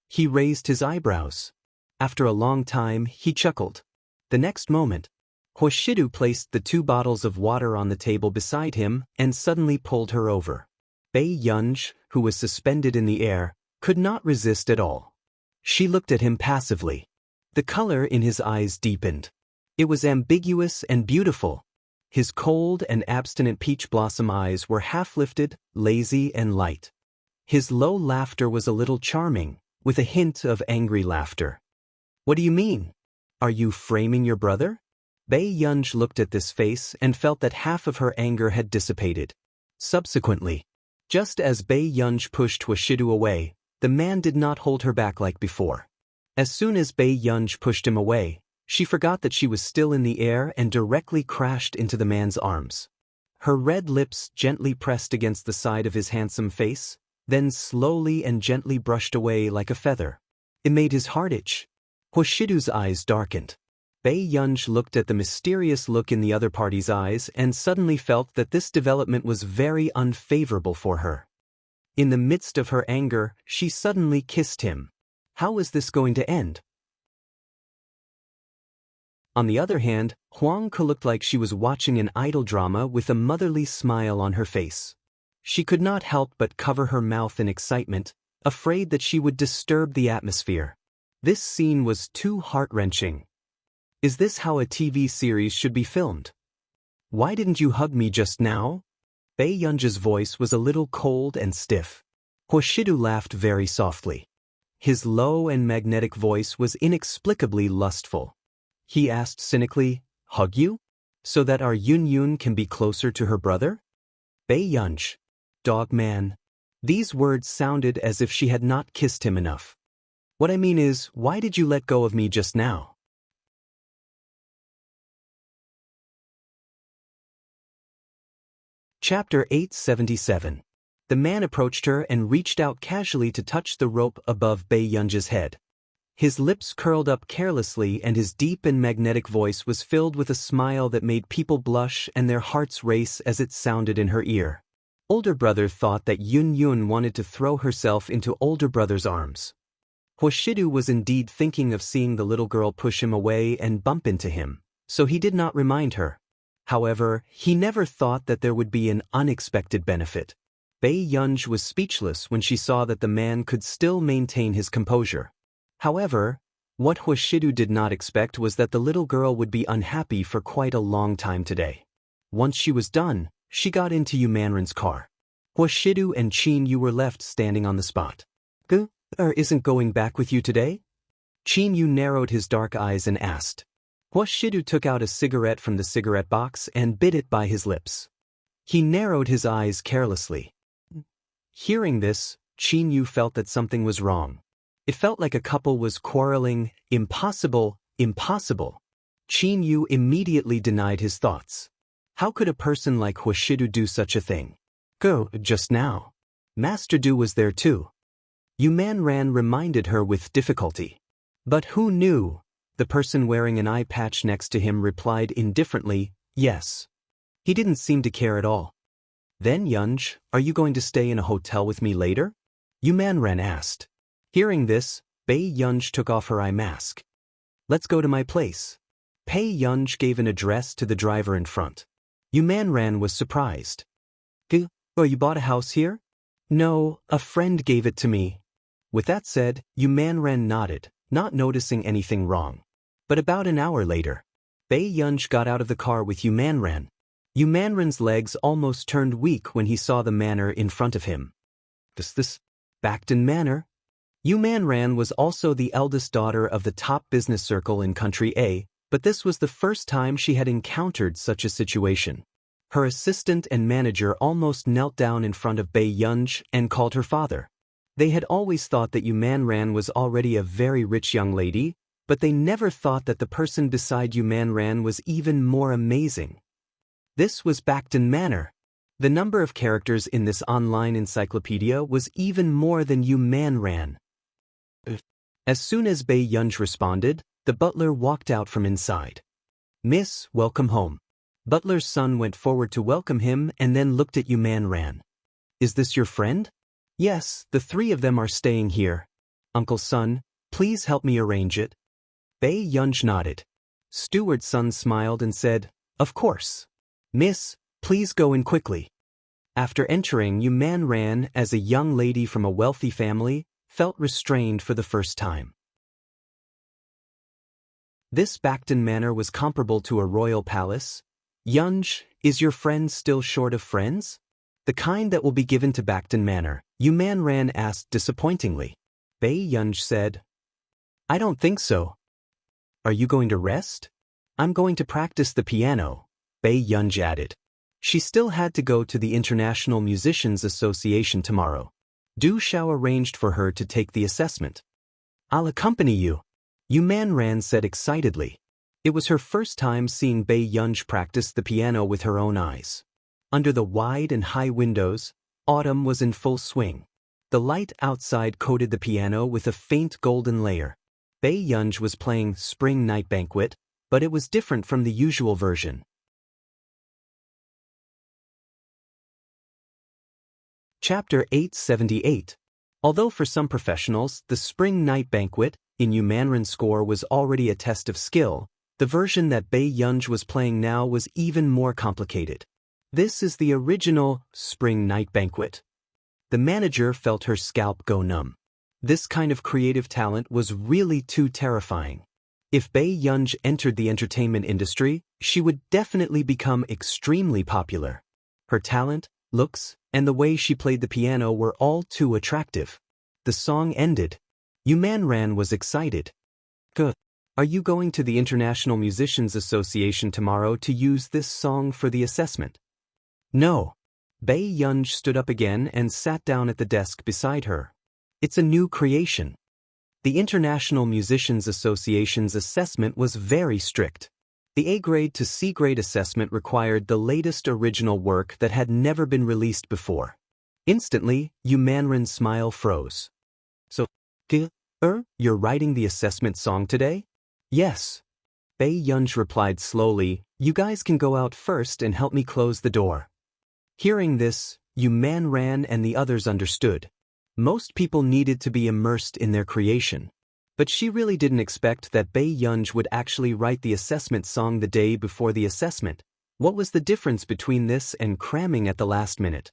He raised his eyebrows. After a long time, he chuckled. The next moment, Huashidu placed the 2 bottles of water on the table beside him and suddenly pulled her over. Bei Yunj, who was suspended in the air, could not resist at all. She looked at him passively. The color in his eyes deepened. It was ambiguous and beautiful. His cold and abstinent peach blossom eyes were half-lifted, lazy and light. His low laughter was a little charming, with a hint of angry laughter. What do you mean? Are you framing your brother? Bei Yunj looked at this face and felt that half of her anger had dissipated. Subsequently, just as Bei Yunj pushed Huashidu away, the man did not hold her back like before. As soon as Bei Yunj pushed him away, she forgot that she was still in the air and directly crashed into the man's arms. Her red lips gently pressed against the side of his handsome face, then slowly and gently brushed away like a feather. It made his heart itch. Huashidu's eyes darkened. Bei Yunj looked at the mysterious look in the other party's eyes and suddenly felt that this development was very unfavorable for her. In the midst of her anger, she suddenly kissed him. How was this going to end? On the other hand, Huang Ke looked like she was watching an idol drama with a motherly smile on her face. She could not help but cover her mouth in excitement, afraid that she would disturb the atmosphere. This scene was too heart-wrenching. Is this how a TV series should be filmed? Why didn't you hug me just now? Bei Yunj's voice was a little cold and stiff. Huashidu laughed very softly. His low and magnetic voice was inexplicably lustful. He asked cynically, "Hug you? So that our Yun can be closer to her brother?" Bei Yunj. Dog man. These words sounded as if she had not kissed him enough. What I mean is, why did you let go of me just now? Chapter 877. The man approached her and reached out casually to touch the rope above Bei Yunj's head. His lips curled up carelessly and his deep and magnetic voice was filled with a smile that made people blush and their hearts race as it sounded in her ear. Older brother thought that Yun wanted to throw herself into older brother's arms. Huashidu was indeed thinking of seeing the little girl push him away and bump into him, so he did not remind her. However, he never thought that there would be an unexpected benefit. Bei Yunj was speechless when she saw that the man could still maintain his composure. However, what Huashidu did not expect was that the little girl would be unhappy for quite a long time today. Once she was done, she got into Yu Manren's car. Huashidu and Qin Yu were left standing on the spot. Isn't going back with you today? Qin Yu narrowed his dark eyes and asked. Huashidu took out a cigarette from the cigarette box and bit it by his lips. He narrowed his eyes carelessly. Hearing this, Qin Yu felt that something was wrong. It felt like a couple was quarreling. Impossible, impossible. Qin Yu immediately denied his thoughts. How could a person like Huashidu do such a thing? Go, just now. Master Du was there too. Yu Manren reminded her with difficulty. But who knew? The person wearing an eye patch next to him replied indifferently, yes. He didn't seem to care at all. Then Yunj, are you going to stay in a hotel with me later? Yu Manren asked. Hearing this, Bei Yunj took off her eye mask. Let's go to my place. Bei Yunj gave an address to the driver in front. Yu Manren was surprised. Oh, you bought a house here? No, a friend gave it to me. With that said, Yu Manren nodded, not noticing anything wrong. But about an hour later, Bei Yunj got out of the car with Yu Manren. Yu Manren's legs almost turned weak when he saw the manor in front of him. This Backton Manor? Yu Manren was also the eldest daughter of the top business circle in Country A, but this was the first time she had encountered such a situation. Her assistant and manager almost knelt down in front of Bei Yunj and called her father. They had always thought that Yu Manren was already a very rich young lady, but they never thought that the person beside Yu Manren was even more amazing. This was Backton Manor. The number of characters in this online encyclopedia was even more than Yu Manren. As soon as Bei Yunj responded, the butler walked out from inside. Miss, welcome home. Butler's son went forward to welcome him and then looked at Yu Manren. Is this your friend? Yes, the three of them are staying here. Uncle Son, please help me arrange it. Bei Yunj nodded. Steward's son smiled and said, Of course. Miss, please go in quickly. After entering, Yu Manren, as a young lady from a wealthy family, felt restrained for the first time. This Backton Manor was comparable to a royal palace. Yunj, is your friend still short of friends? The kind that will be given to Backton Manor, Yu Manren asked disappointingly. Bei Yunj said, I don't think so. Are you going to rest? I'm going to practice the piano, Bei Yunj added. She still had to go to the International Musicians Association tomorrow. Du Xiao arranged for her to take the assessment. I'll accompany you, Yu Manran said excitedly. It was her first time seeing Bei Yunj practice the piano with her own eyes. Under the wide and high windows, autumn was in full swing. The light outside coated the piano with a faint golden layer. Bei Yunj was playing Spring Night Banquet, but it was different from the usual version. Chapter 878. Although for some professionals, the Spring Night Banquet, in Yu Manran's score was already a test of skill, the version that Bei Yunj was playing now was even more complicated. This is the original Spring Night Banquet. The manager felt her scalp go numb. This kind of creative talent was really too terrifying. If Bei Yunj entered the entertainment industry, she would definitely become extremely popular. Her talent, looks, and the way she played the piano were all too attractive. The song ended. Yu Manran was excited. Good. Are you going to the International Musicians Association tomorrow to use this song for the assessment? No. Bei Yunj stood up again and sat down at the desk beside her. It's a new creation. The International Musicians Association's assessment was very strict. The A-grade to C-grade assessment required the latest original work that had never been released before. Instantly, Yu Manran's smile froze. So, you're writing the assessment song today? Yes. Bei Yunj replied slowly, you guys can go out first and help me close the door. Hearing this, Yu Manran and the others understood. Most people needed to be immersed in their creation. But she really didn't expect that Bei Yunj would actually write the assessment song the day before the assessment. What was the difference between this and cramming at the last minute?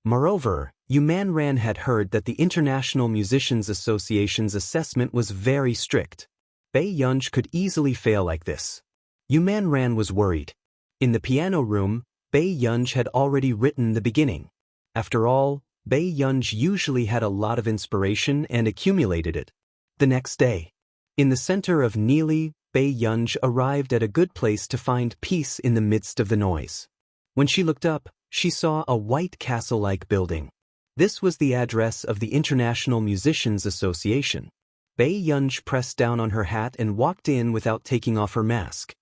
Moreover, Yu Manran had heard that the International Musicians Association's assessment was very strict. Bei Yunj could easily fail like this. Yu Manran was worried. In the piano room, Bei Yunj had already written the beginning. After all, Bei Yunj usually had a lot of inspiration and accumulated it. The next day, in the center of Neeli, Bei Yunj arrived at a good place to find peace in the midst of the noise. When she looked up, she saw a white castle-like building. This was the address of the International Musicians Association. Bei Yunj pressed down on her hat and walked in without taking off her mask.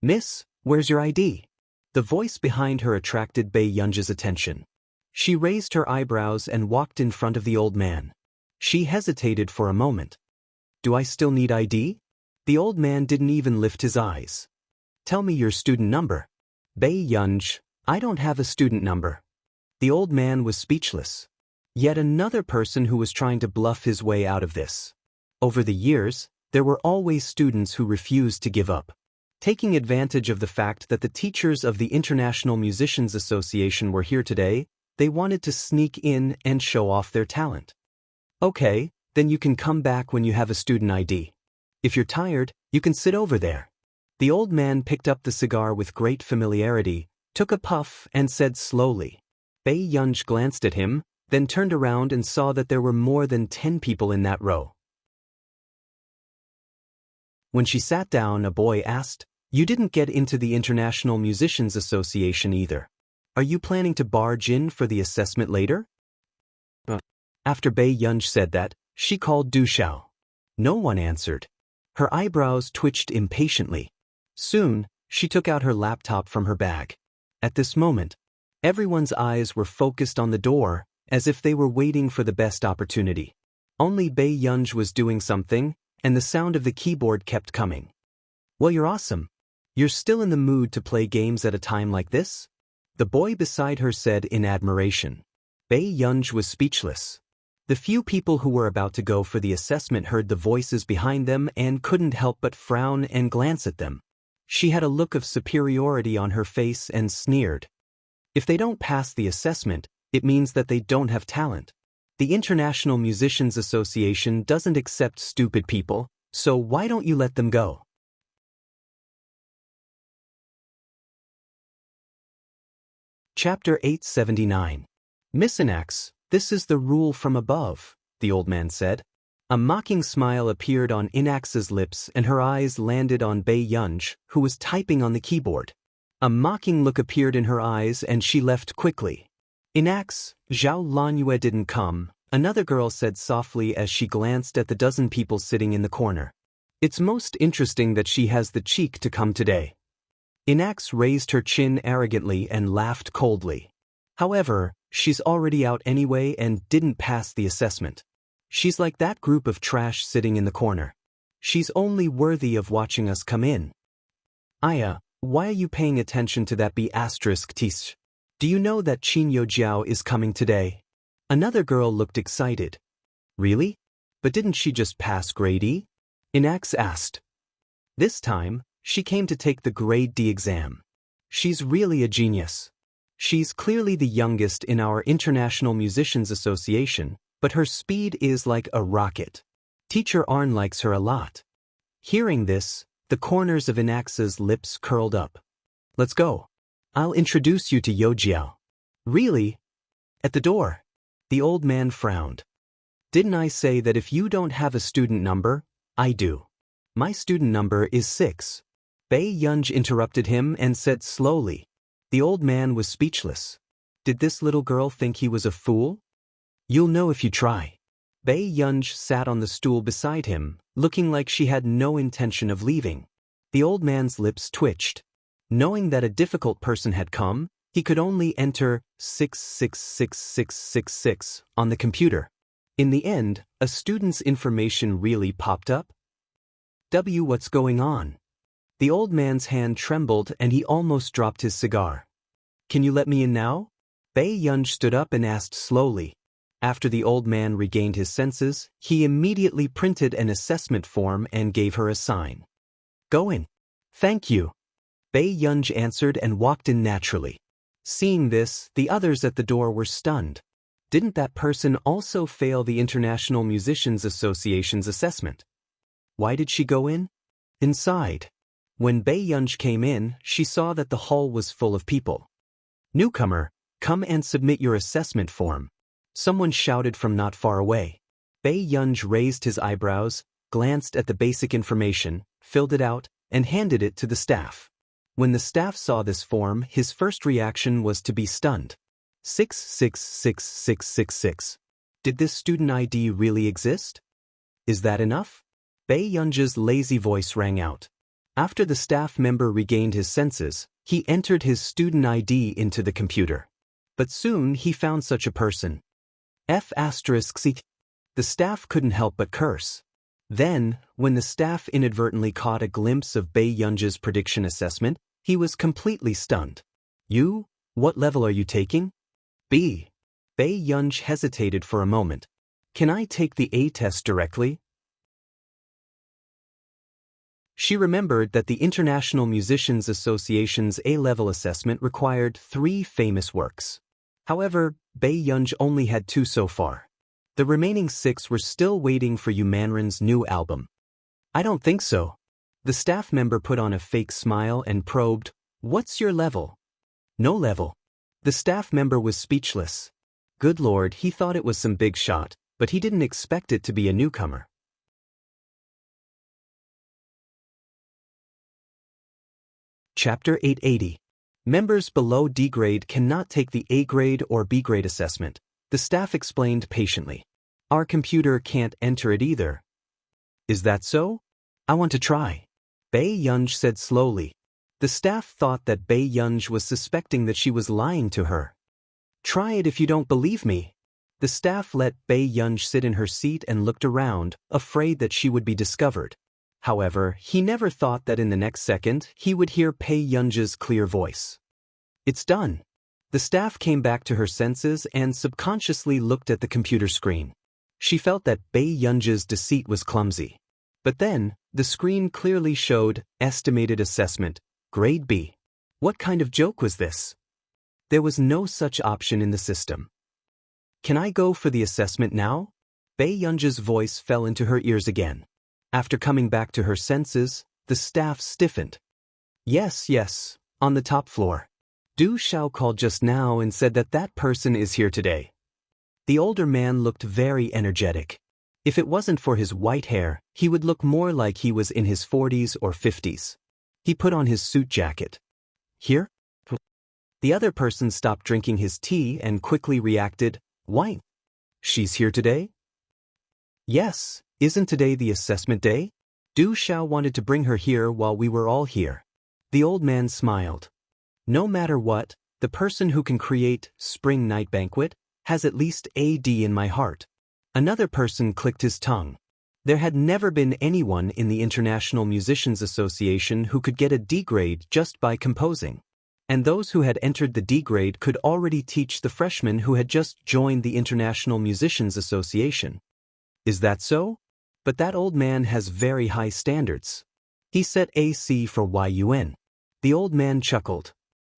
Miss, where's your ID? The voice behind her attracted Bei Yunj's attention. She raised her eyebrows and walked in front of the old man. She hesitated for a moment. Do I still need ID? The old man didn't even lift his eyes. Tell me your student number. Bei Yunj, I don't have a student number. The old man was speechless. Yet another person who was trying to bluff his way out of this. Over the years, there were always students who refused to give up. Taking advantage of the fact that the teachers of the International Musicians Association were here today, they wanted to sneak in and show off their talent. Okay, then you can come back when you have a student ID. If you're tired, you can sit over there. The old man picked up the cigar with great familiarity, took a puff and said slowly. Bei Yunj glanced at him, then turned around and saw that there were more than 10 people in that row. When she sat down, a boy asked, You didn't get into the International Musicians Association either. Are you planning to barge in for the assessment later? After Bei Yunj said that, she called Du Xiao. No one answered. Her eyebrows twitched impatiently. Soon, she took out her laptop from her bag. At this moment, everyone's eyes were focused on the door, as if they were waiting for the best opportunity. Only Bei Yunj was doing something, and the sound of the keyboard kept coming. Well, you're awesome. You're still in the mood to play games at a time like this? The boy beside her said in admiration. Bei Yunj was speechless. The few people who were about to go for the assessment heard the voices behind them and couldn't help but frown and glance at them. She had a look of superiority on her face and sneered. If they don't pass the assessment, it means that they don't have talent. The International Musicians Association doesn't accept stupid people, so why don't you let them go? Chapter 879. Misanax, this is the rule from above, the old man said. A mocking smile appeared on Inax's lips and her eyes landed on Bei Yunj, who was typing on the keyboard. A mocking look appeared in her eyes and she left quickly. Inax, Zhao Lanyue didn't come, another girl said softly as she glanced at the dozen people sitting in the corner. It's most interesting that she has the cheek to come today. Inax raised her chin arrogantly and laughed coldly. However, she's already out anyway and didn't pass the assessment. She's like that group of trash sitting in the corner. She's only worthy of watching us come in. Aya, why are you paying attention to that B***tish? Do you know that Qin Youjiao is coming today? Another girl looked excited. Really? But didn't she just pass grade E? Inax asked. This time, she came to take the grade D exam. She's really a genius. She's clearly the youngest in our International Musicians Association, but her speed is like a rocket. Teacher Arn likes her a lot. Hearing this, the corners of Inax's lips curled up. Let's go. I'll introduce you to Youjiao. Really? At the door. The old man frowned. Didn't I say that if you don't have a student number, I do. My student number is 6. Bei Yunj interrupted him and said slowly. The old man was speechless. Did this little girl think he was a fool? You'll know if you try. Bei Yunj sat on the stool beside him, looking like she had no intention of leaving. The old man's lips twitched. Knowing that a difficult person had come, he could only enter 666666 on the computer. In the end, a student's information really popped up. What's going on? The old man's hand trembled and he almost dropped his cigar. Can you let me in now? Bei Yunj stood up and asked slowly. After the old man regained his senses, he immediately printed an assessment form and gave her a sign. Go in. Thank you. Bei Yunj answered and walked in naturally. Seeing this, the others at the door were stunned. Didn't that person also fail the International Musicians Association's assessment? Why did she go in? Inside. When Bei Yunj came in, she saw that the hall was full of people. Newcomer, come and submit your assessment form. Someone shouted from not far away. Bei Yunj raised his eyebrows, glanced at the basic information, filled it out, and handed it to the staff. When the staff saw this form, his first reaction was to be stunned. 666666. Did this student ID really exist? Is that enough? Bei Yunj's lazy voice rang out. After the staff member regained his senses, he entered his student ID into the computer. But soon he found such a person. F***. The staff couldn't help but curse. Then, when the staff inadvertently caught a glimpse of Bei Yunj's prediction assessment, he was completely stunned. You? What level are you taking? B. Bei Yunj hesitated for a moment. Can I take the A test directly? She remembered that the International Musicians Association's A-level assessment required 3 famous works. However, Bei Yunj only had 2 so far. The remaining 6 were still waiting for Yumanrin's new album. I don't think so. The staff member put on a fake smile and probed, What's your level? No level. The staff member was speechless. Good Lord, he thought it was some big shot, but he didn't expect it to be a newcomer. Chapter 880. Members below D grade cannot take the A grade or B grade assessment, the staff explained patiently. Our computer can't enter it either. Is that so? I want to try. Bei Yunj said slowly. The staff thought that Bei Yunj was suspecting that she was lying to her. Try it if you don't believe me. The staff let Bei Yunj sit in her seat and looked around, afraid that she would be discovered. However, he never thought that in the next second he would hear Bei Yunj's clear voice. It's done. The staff came back to her senses and subconsciously looked at the computer screen. She felt that Bei Yunj's deceit was clumsy. But then, the screen clearly showed estimated assessment, grade B. What kind of joke was this? There was no such option in the system. Can I go for the assessment now? Bei Yunj's voice fell into her ears again. After coming back to her senses, the staff stiffened. Yes, on the top floor. Du Xiao called just now and said that that person is here today. The older man looked very energetic. If it wasn't for his white hair, he would look more like he was in his 40s or 50s. He put on his suit jacket. Here? The other person stopped drinking his tea and quickly reacted, "Why? She's here today?" "Yes, isn't today the assessment day? Du Xiao wanted to bring her here while we were all here." The old man smiled. "No matter what, the person who can create Spring Night Banquet has at least a D in my heart." Another person clicked his tongue. There had never been anyone in the International Musicians Association who could get a D grade just by composing. And those who had entered the D grade could already teach the freshmen who had just joined the International Musicians Association. Is that so? But that old man has very high standards. He set AC for YUN. The old man chuckled.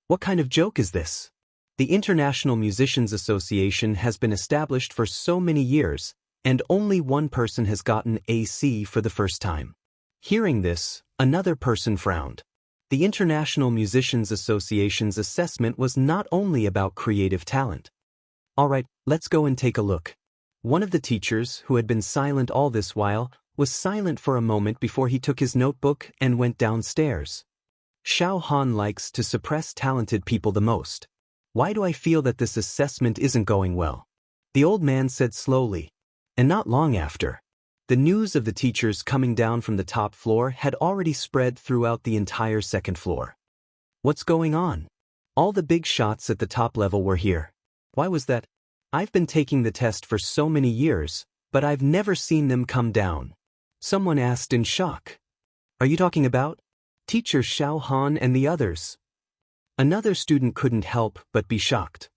What kind of joke is this? The International Musicians Association has been established for so many years, and only one person has gotten AC for the first time. Hearing this, another person frowned. The International Musicians Association's assessment was not only about creative talent. All right, let's go and take a look. One of the teachers, who had been silent all this while, was silent for a moment before he took his notebook and went downstairs. Xiao Han likes to suppress talented people the most. Why do I feel that this assessment isn't going well? The old man said slowly. And not long after, the news of the teachers coming down from the top floor had already spread throughout the entire second floor. What's going on? All the big shots at the top level were here. Why was that? I've been taking the test for so many years, but I've never seen them come down. Someone asked in shock. Are you talking about Teacher Xiao Han and the others? Another student couldn't help but be shocked.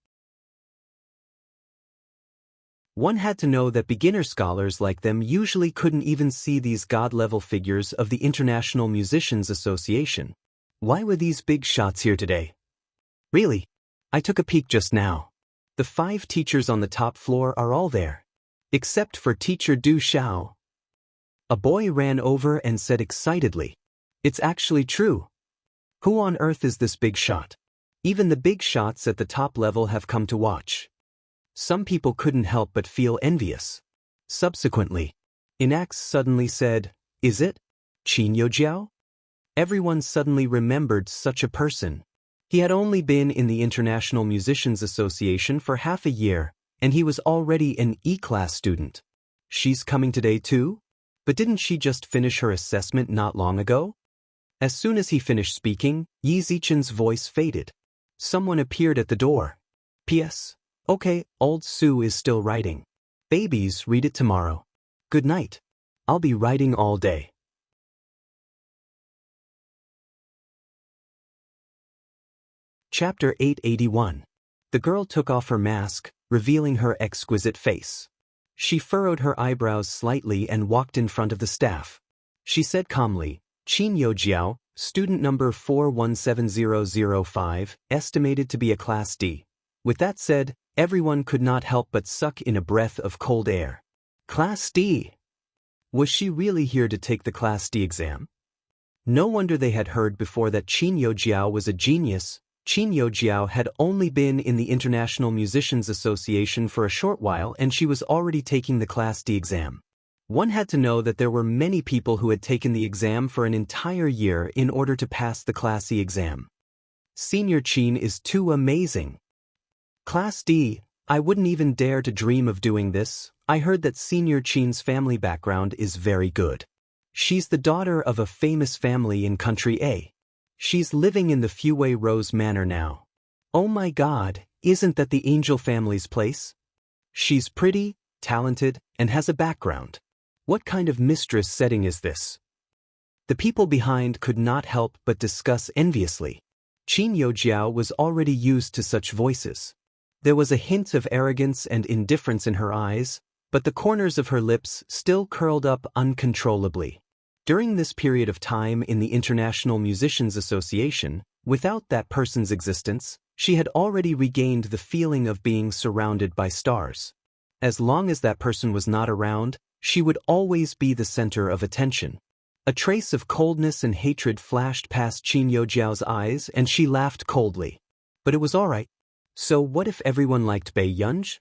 One had to know that beginner scholars like them usually couldn't even see these god-level figures of the International Musicians Association. Why were these big shots here today? Really? I took a peek just now. The 5 teachers on the top floor are all there. Except for Teacher Du Xiao. A boy ran over and said excitedly, "It's actually true. Who on earth is this big shot? Even the big shots at the top level have come to watch." Some people couldn't help but feel envious. Subsequently, Inax suddenly said, "Is it Qin Youjiao?" Everyone suddenly remembered such a person. He had only been in the International Musicians Association for half a year, and he was already an E-class student. She's coming today too? But didn't she just finish her assessment not long ago? As soon as he finished speaking, Yi Zichen's voice faded. Someone appeared at the door. P.S. Okay, old Sue is still writing. Babies, read it tomorrow. Good night. I'll be writing all day. Chapter 881. The girl took off her mask, revealing her exquisite face. She furrowed her eyebrows slightly and walked in front of the staff. She said calmly, "Qin Youjiao, student number 417005, estimated to be a Class D." With that said, everyone could not help but suck in a breath of cold air. Class D! Was she really here to take the Class D exam? No wonder they had heard before that Qin Youjiao was a genius. Qin Youjiao had only been in the International Musicians Association for a short while and she was already taking the Class D exam. One had to know that there were many people who had taken the exam for an entire year in order to pass the Class E exam. Senior Qin is too amazing. Class D, I wouldn't even dare to dream of doing this. I heard that Senior Qin's family background is very good. She's the daughter of a famous family in Country A. She's living in the Fuwei Rose Manor now. Oh my God, isn't that the Angel family's place? She's pretty, talented, and has a background. What kind of mistress setting is this? The people behind could not help but discuss enviously. Qin Youjiao was already used to such voices. There was a hint of arrogance and indifference in her eyes, but the corners of her lips still curled up uncontrollably. During this period of time in the International Musicians Association, without that person's existence, she had already regained the feeling of being surrounded by stars. As long as that person was not around, she would always be the center of attention. A trace of coldness and hatred flashed past Qin Youjiao's eyes and she laughed coldly. But it was all right. So what if everyone liked Bei Yunj?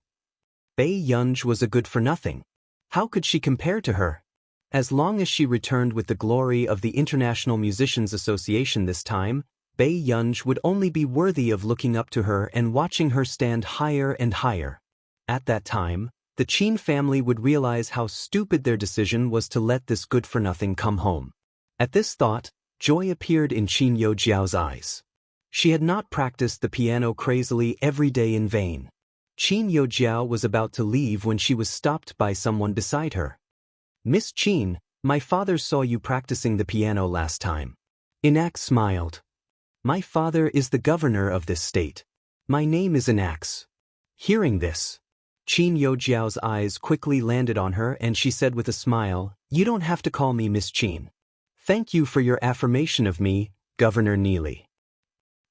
Bei Yunj was a good-for-nothing. How could she compare to her? As long as she returned with the glory of the International Musicians Association this time, Bai Yunj would only be worthy of looking up to her and watching her stand higher and higher. At that time, the Qin family would realize how stupid their decision was to let this good-for-nothing come home. At this thought, joy appeared in Qin Youjiao's eyes. She had not practiced the piano crazily every day in vain. Qin Youjiao was about to leave when she was stopped by someone beside her. "Miss Qin, my father saw you practicing the piano last time." Inak smiled. "My father is the governor of this state. My name is Inax." Hearing this, Qin Youjiao's eyes quickly landed on her and she said with a smile, "You don't have to call me Miss Qin. Thank you for your affirmation of me, Governor Neely.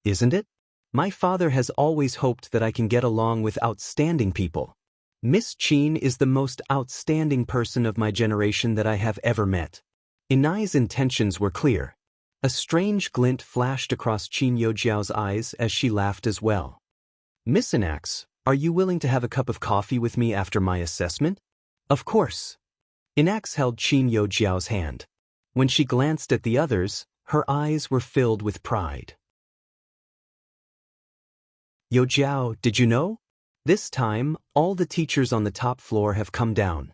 Isn't it? My father has always hoped that I can get along with outstanding people. Miss Qin is the most outstanding person of my generation that I have ever met." Inai's intentions were clear. A strange glint flashed across Qin Youjiao's eyes as she laughed as well. "Miss Inax, are you willing to have a cup of coffee with me after my assessment?" "Of course." Inax held Qin Youjiao's hand. When she glanced at the others, her eyes were filled with pride. "Youjiao, did you know? This time, all the teachers on the top floor have come down."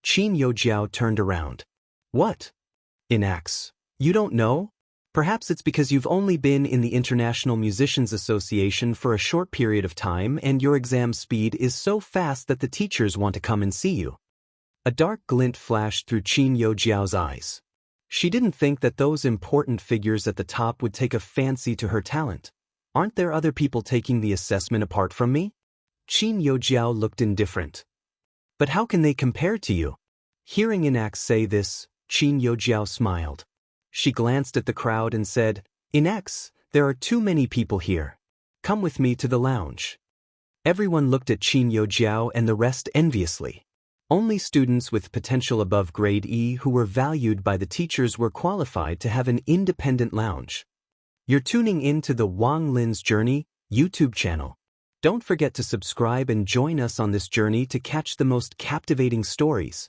Qin Youjiao turned around. "What? Inax, you don't know? Perhaps it's because you've only been in the International Musicians Association for a short period of time and your exam speed is so fast that the teachers want to come and see you." A dark glint flashed through Qin Youjiao's eyes. She didn't think that those important figures at the top would take a fancy to her talent. "Aren't there other people taking the assessment apart from me?" Qin Youjiao looked indifferent. "But how can they compare to you?" Hearing Inax say this, Qin Youjiao smiled. She glanced at the crowd and said, "Inax, there are too many people here. Come with me to the lounge." Everyone looked at Qin Youjiao and the rest enviously. Only students with potential above grade E who were valued by the teachers were qualified to have an independent lounge. You're tuning in to the Wang Lin's Journey YouTube channel. Don't forget to subscribe and join us on this journey to catch the most captivating stories.